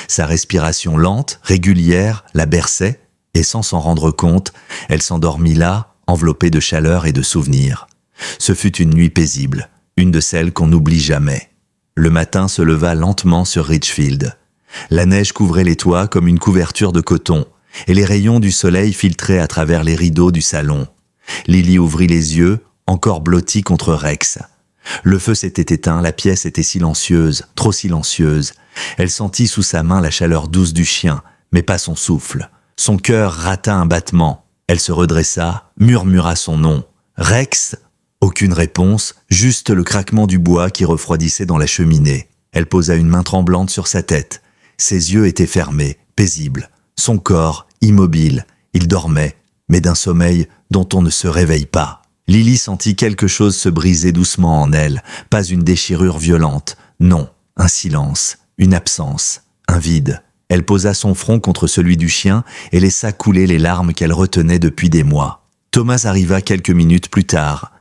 S1: Sa respiration lente, régulière, la berçait, et sans s'en rendre compte, elle s'endormit là, enveloppée de chaleur et de souvenirs. Ce fut une nuit paisible, une de celles qu'on n'oublie jamais. Le matin se leva lentement sur Ridgefield. La neige couvrait les toits comme une couverture de coton, et les rayons du soleil filtraient à travers les rideaux du salon. Lily ouvrit les yeux, encore blottie contre Rex. Le feu s'était éteint, la pièce était silencieuse, trop silencieuse. Elle sentit sous sa main la chaleur douce du chien, mais pas son souffle. Son cœur rata un battement. Elle se redressa, murmura son nom. « Rex ?» Aucune réponse, juste le craquement du bois qui refroidissait dans la cheminée. Elle posa une main tremblante sur sa tête. Ses yeux étaient fermés, paisibles. Son corps, immobile. Il dormait, mais d'un sommeil dont on ne se réveille pas. Lily sentit quelque chose se briser doucement en elle, pas une déchirure violente. Non, un silence, une absence, un vide. Elle posa son front contre celui du chien et laissa couler les larmes qu'elle retenait depuis des mois. Thomas arriva quelques minutes plus tard.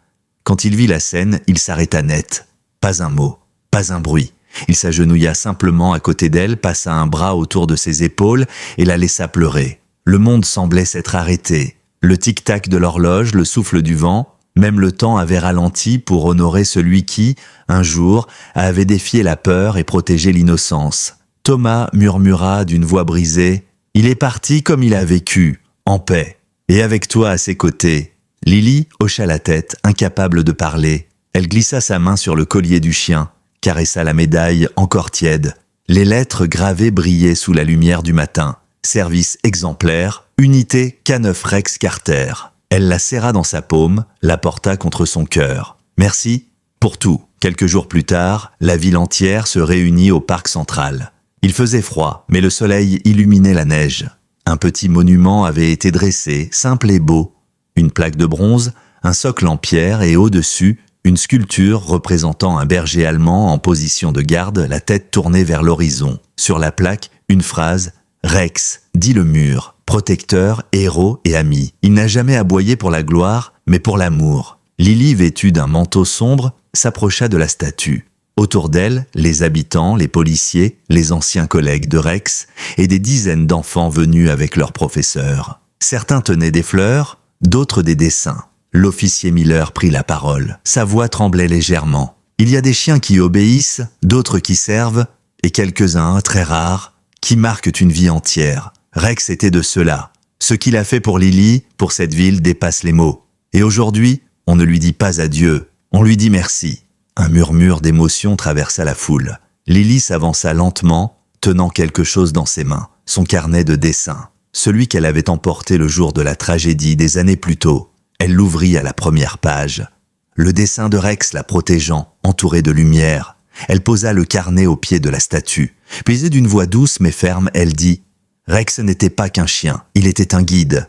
S1: Quand il vit la scène, il s'arrêta net. Pas un mot, pas un bruit. Il s'agenouilla simplement à côté d'elle, passa un bras autour de ses épaules et la laissa pleurer. Le monde semblait s'être arrêté. Le tic-tac de l'horloge, le souffle du vent, même le temps avait ralenti pour honorer celui qui, un jour, avait défié la peur et protégé l'innocence. Thomas murmura d'une voix brisée « Il est parti comme il a vécu, en paix, et avec toi à ses côtés. » Lily hocha la tête, incapable de parler. Elle glissa sa main sur le collier du chien, caressa la médaille encore tiède. Les lettres gravées brillaient sous la lumière du matin. Service exemplaire, unité K9 Rex Carter. Elle la serra dans sa paume, la porta contre son cœur. Merci pour tout. Quelques jours plus tard, la ville entière se réunit au parc central. Il faisait froid, mais le soleil illuminait la neige. Un petit monument avait été dressé, simple et beau. Une plaque de bronze, un socle en pierre et au-dessus, une sculpture représentant un berger allemand en position de garde, la tête tournée vers l'horizon. Sur la plaque, une phrase « Rex », dit le mur, protecteur, héros et ami. Il n'a jamais aboyé pour la gloire, mais pour l'amour. Lily, vêtue d'un manteau sombre, s'approcha de la statue. Autour d'elle, les habitants, les policiers, les anciens collègues de Rex et des dizaines d'enfants venus avec leurs professeurs. Certains tenaient des fleurs, d'autres des dessins. L'officier Miller prit la parole. Sa voix tremblait légèrement. Il y a des chiens qui obéissent, d'autres qui servent, et quelques-uns, très rares, qui marquent une vie entière. Rex était de ceux-là. Ce qu'il a fait pour Lily, pour cette ville, dépasse les mots. Et aujourd'hui, On ne lui dit pas adieu, on lui dit merci. Un murmure d'émotion traversa la foule. Lily s'avança lentement, tenant quelque chose dans ses mains, son carnet de dessin, celui qu'elle avait emporté le jour de la tragédie des années plus tôt. Elle l'ouvrit à la première page. Le dessin de Rex la protégeant, entouré de lumière. Elle posa le carnet au pied de la statue. Puis d'une voix douce mais ferme, elle dit « Rex n'était pas qu'un chien, il était un guide.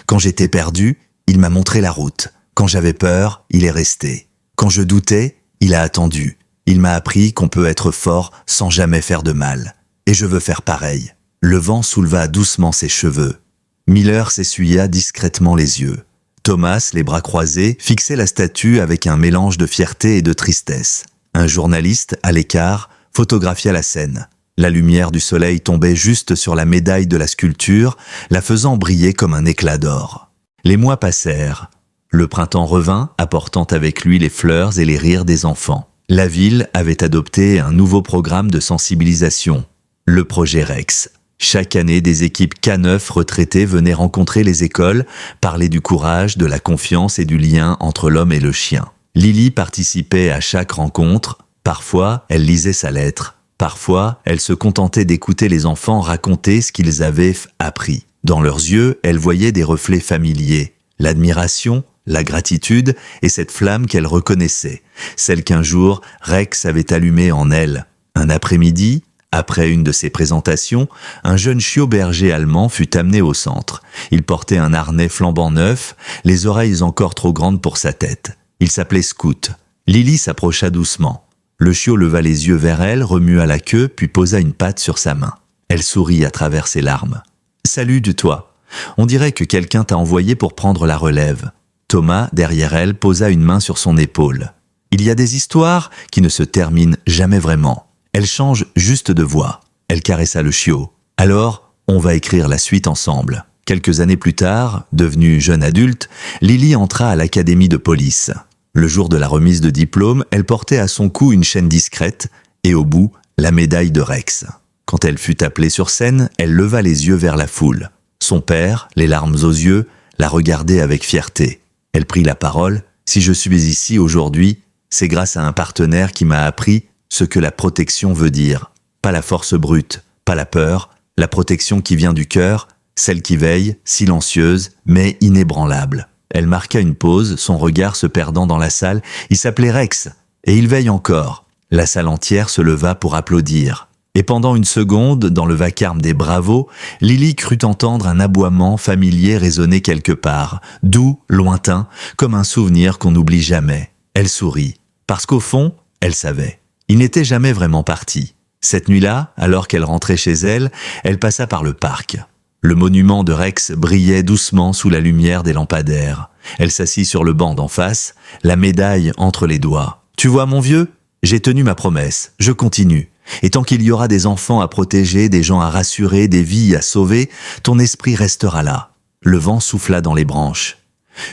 S1: Quand j'étais perdu, il m'a montré la route. Quand j'avais peur, il est resté. Quand je doutais, il a attendu. Il m'a appris qu'on peut être fort sans jamais faire de mal. Et je veux faire pareil. » Le vent souleva doucement ses cheveux. Miller s'essuya discrètement les yeux. Thomas, les bras croisés, fixait la statue avec un mélange de fierté et de tristesse. Un journaliste, à l'écart, photographia la scène. La lumière du soleil tombait juste sur la médaille de la sculpture, la faisant briller comme un éclat d'or. Les mois passèrent. Le printemps revint, apportant avec lui les fleurs et les rires des enfants. La ville avait adopté un nouveau programme de sensibilisation, le projet Rex. Chaque année, des équipes K9 retraitées venaient rencontrer les écoles, parler du courage, de la confiance et du lien entre l'homme et le chien. Lily participait à chaque rencontre. Parfois, elle lisait sa lettre. Parfois, elle se contentait d'écouter les enfants raconter ce qu'ils avaient appris. Dans leurs yeux, elle voyait des reflets familiers. L'admiration, la gratitude et cette flamme qu'elle reconnaissait. Celle qu'un jour, Rex avait allumée en elle. Un après-midi, après une de ses présentations, un jeune chiot berger allemand fut amené au centre. Il portait un harnais flambant neuf, les oreilles encore trop grandes pour sa tête. Il s'appelait Scout. Lily s'approcha doucement. Le chiot leva les yeux vers elle, remua la queue, puis posa une patte sur sa main. Elle sourit à travers ses larmes. « Salut de toi. On dirait que quelqu'un t'a envoyé pour prendre la relève. » Thomas, derrière elle, posa une main sur son épaule. « Il y a des histoires qui ne se terminent jamais vraiment. Elle change juste de voix. » Elle caressa le chiot. « Alors, on va écrire la suite ensemble. » Quelques années plus tard, devenue jeune adulte, Lily entra à l'académie de police. Le jour de la remise de diplôme, elle portait à son cou une chaîne discrète et au bout, la médaille de Rex. Quand elle fut appelée sur scène, elle leva les yeux vers la foule. Son père, les larmes aux yeux, la regardait avec fierté. Elle prit la parole. « Si je suis ici aujourd'hui, c'est grâce à un partenaire qui m'a appris ce que la protection veut dire. Pas la force brute, pas la peur, la protection qui vient du cœur, celle qui veille, silencieuse, mais inébranlable. » Elle marqua une pause, son regard se perdant dans la salle. Il s'appelait Rex, et il veille encore. La salle entière se leva pour applaudir. Et pendant une seconde, dans le vacarme des bravos, Lily crut entendre un aboiement familier résonner quelque part, doux, lointain, comme un souvenir qu'on n'oublie jamais. Elle sourit, parce qu'au fond, elle savait. Il n'était jamais vraiment parti. Cette nuit-là, alors qu'elle rentrait chez elle, elle passa par le parc. Le monument de Rex brillait doucement sous la lumière des lampadaires. Elle s'assit sur le banc d'en face, la médaille entre les doigts. « Tu vois, mon vieux, j'ai tenu ma promesse, je continue. Et tant qu'il y aura des enfants à protéger, des gens à rassurer, des vies à sauver, ton esprit restera là. » Le vent souffla dans les branches.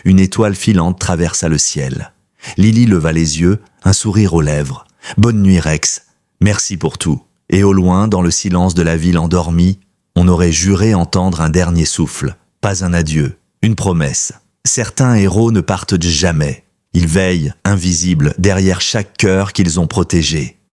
S1: Une étoile filante traversa le ciel. Lily leva les yeux, un sourire aux lèvres. « Bonne nuit, Rex. Merci pour tout. » Et au loin, dans le silence de la ville endormie, on aurait juré entendre un dernier souffle, pas un adieu, une promesse. Certains héros ne partent jamais. Ils veillent, invisibles, derrière chaque cœur qu'ils ont protégé.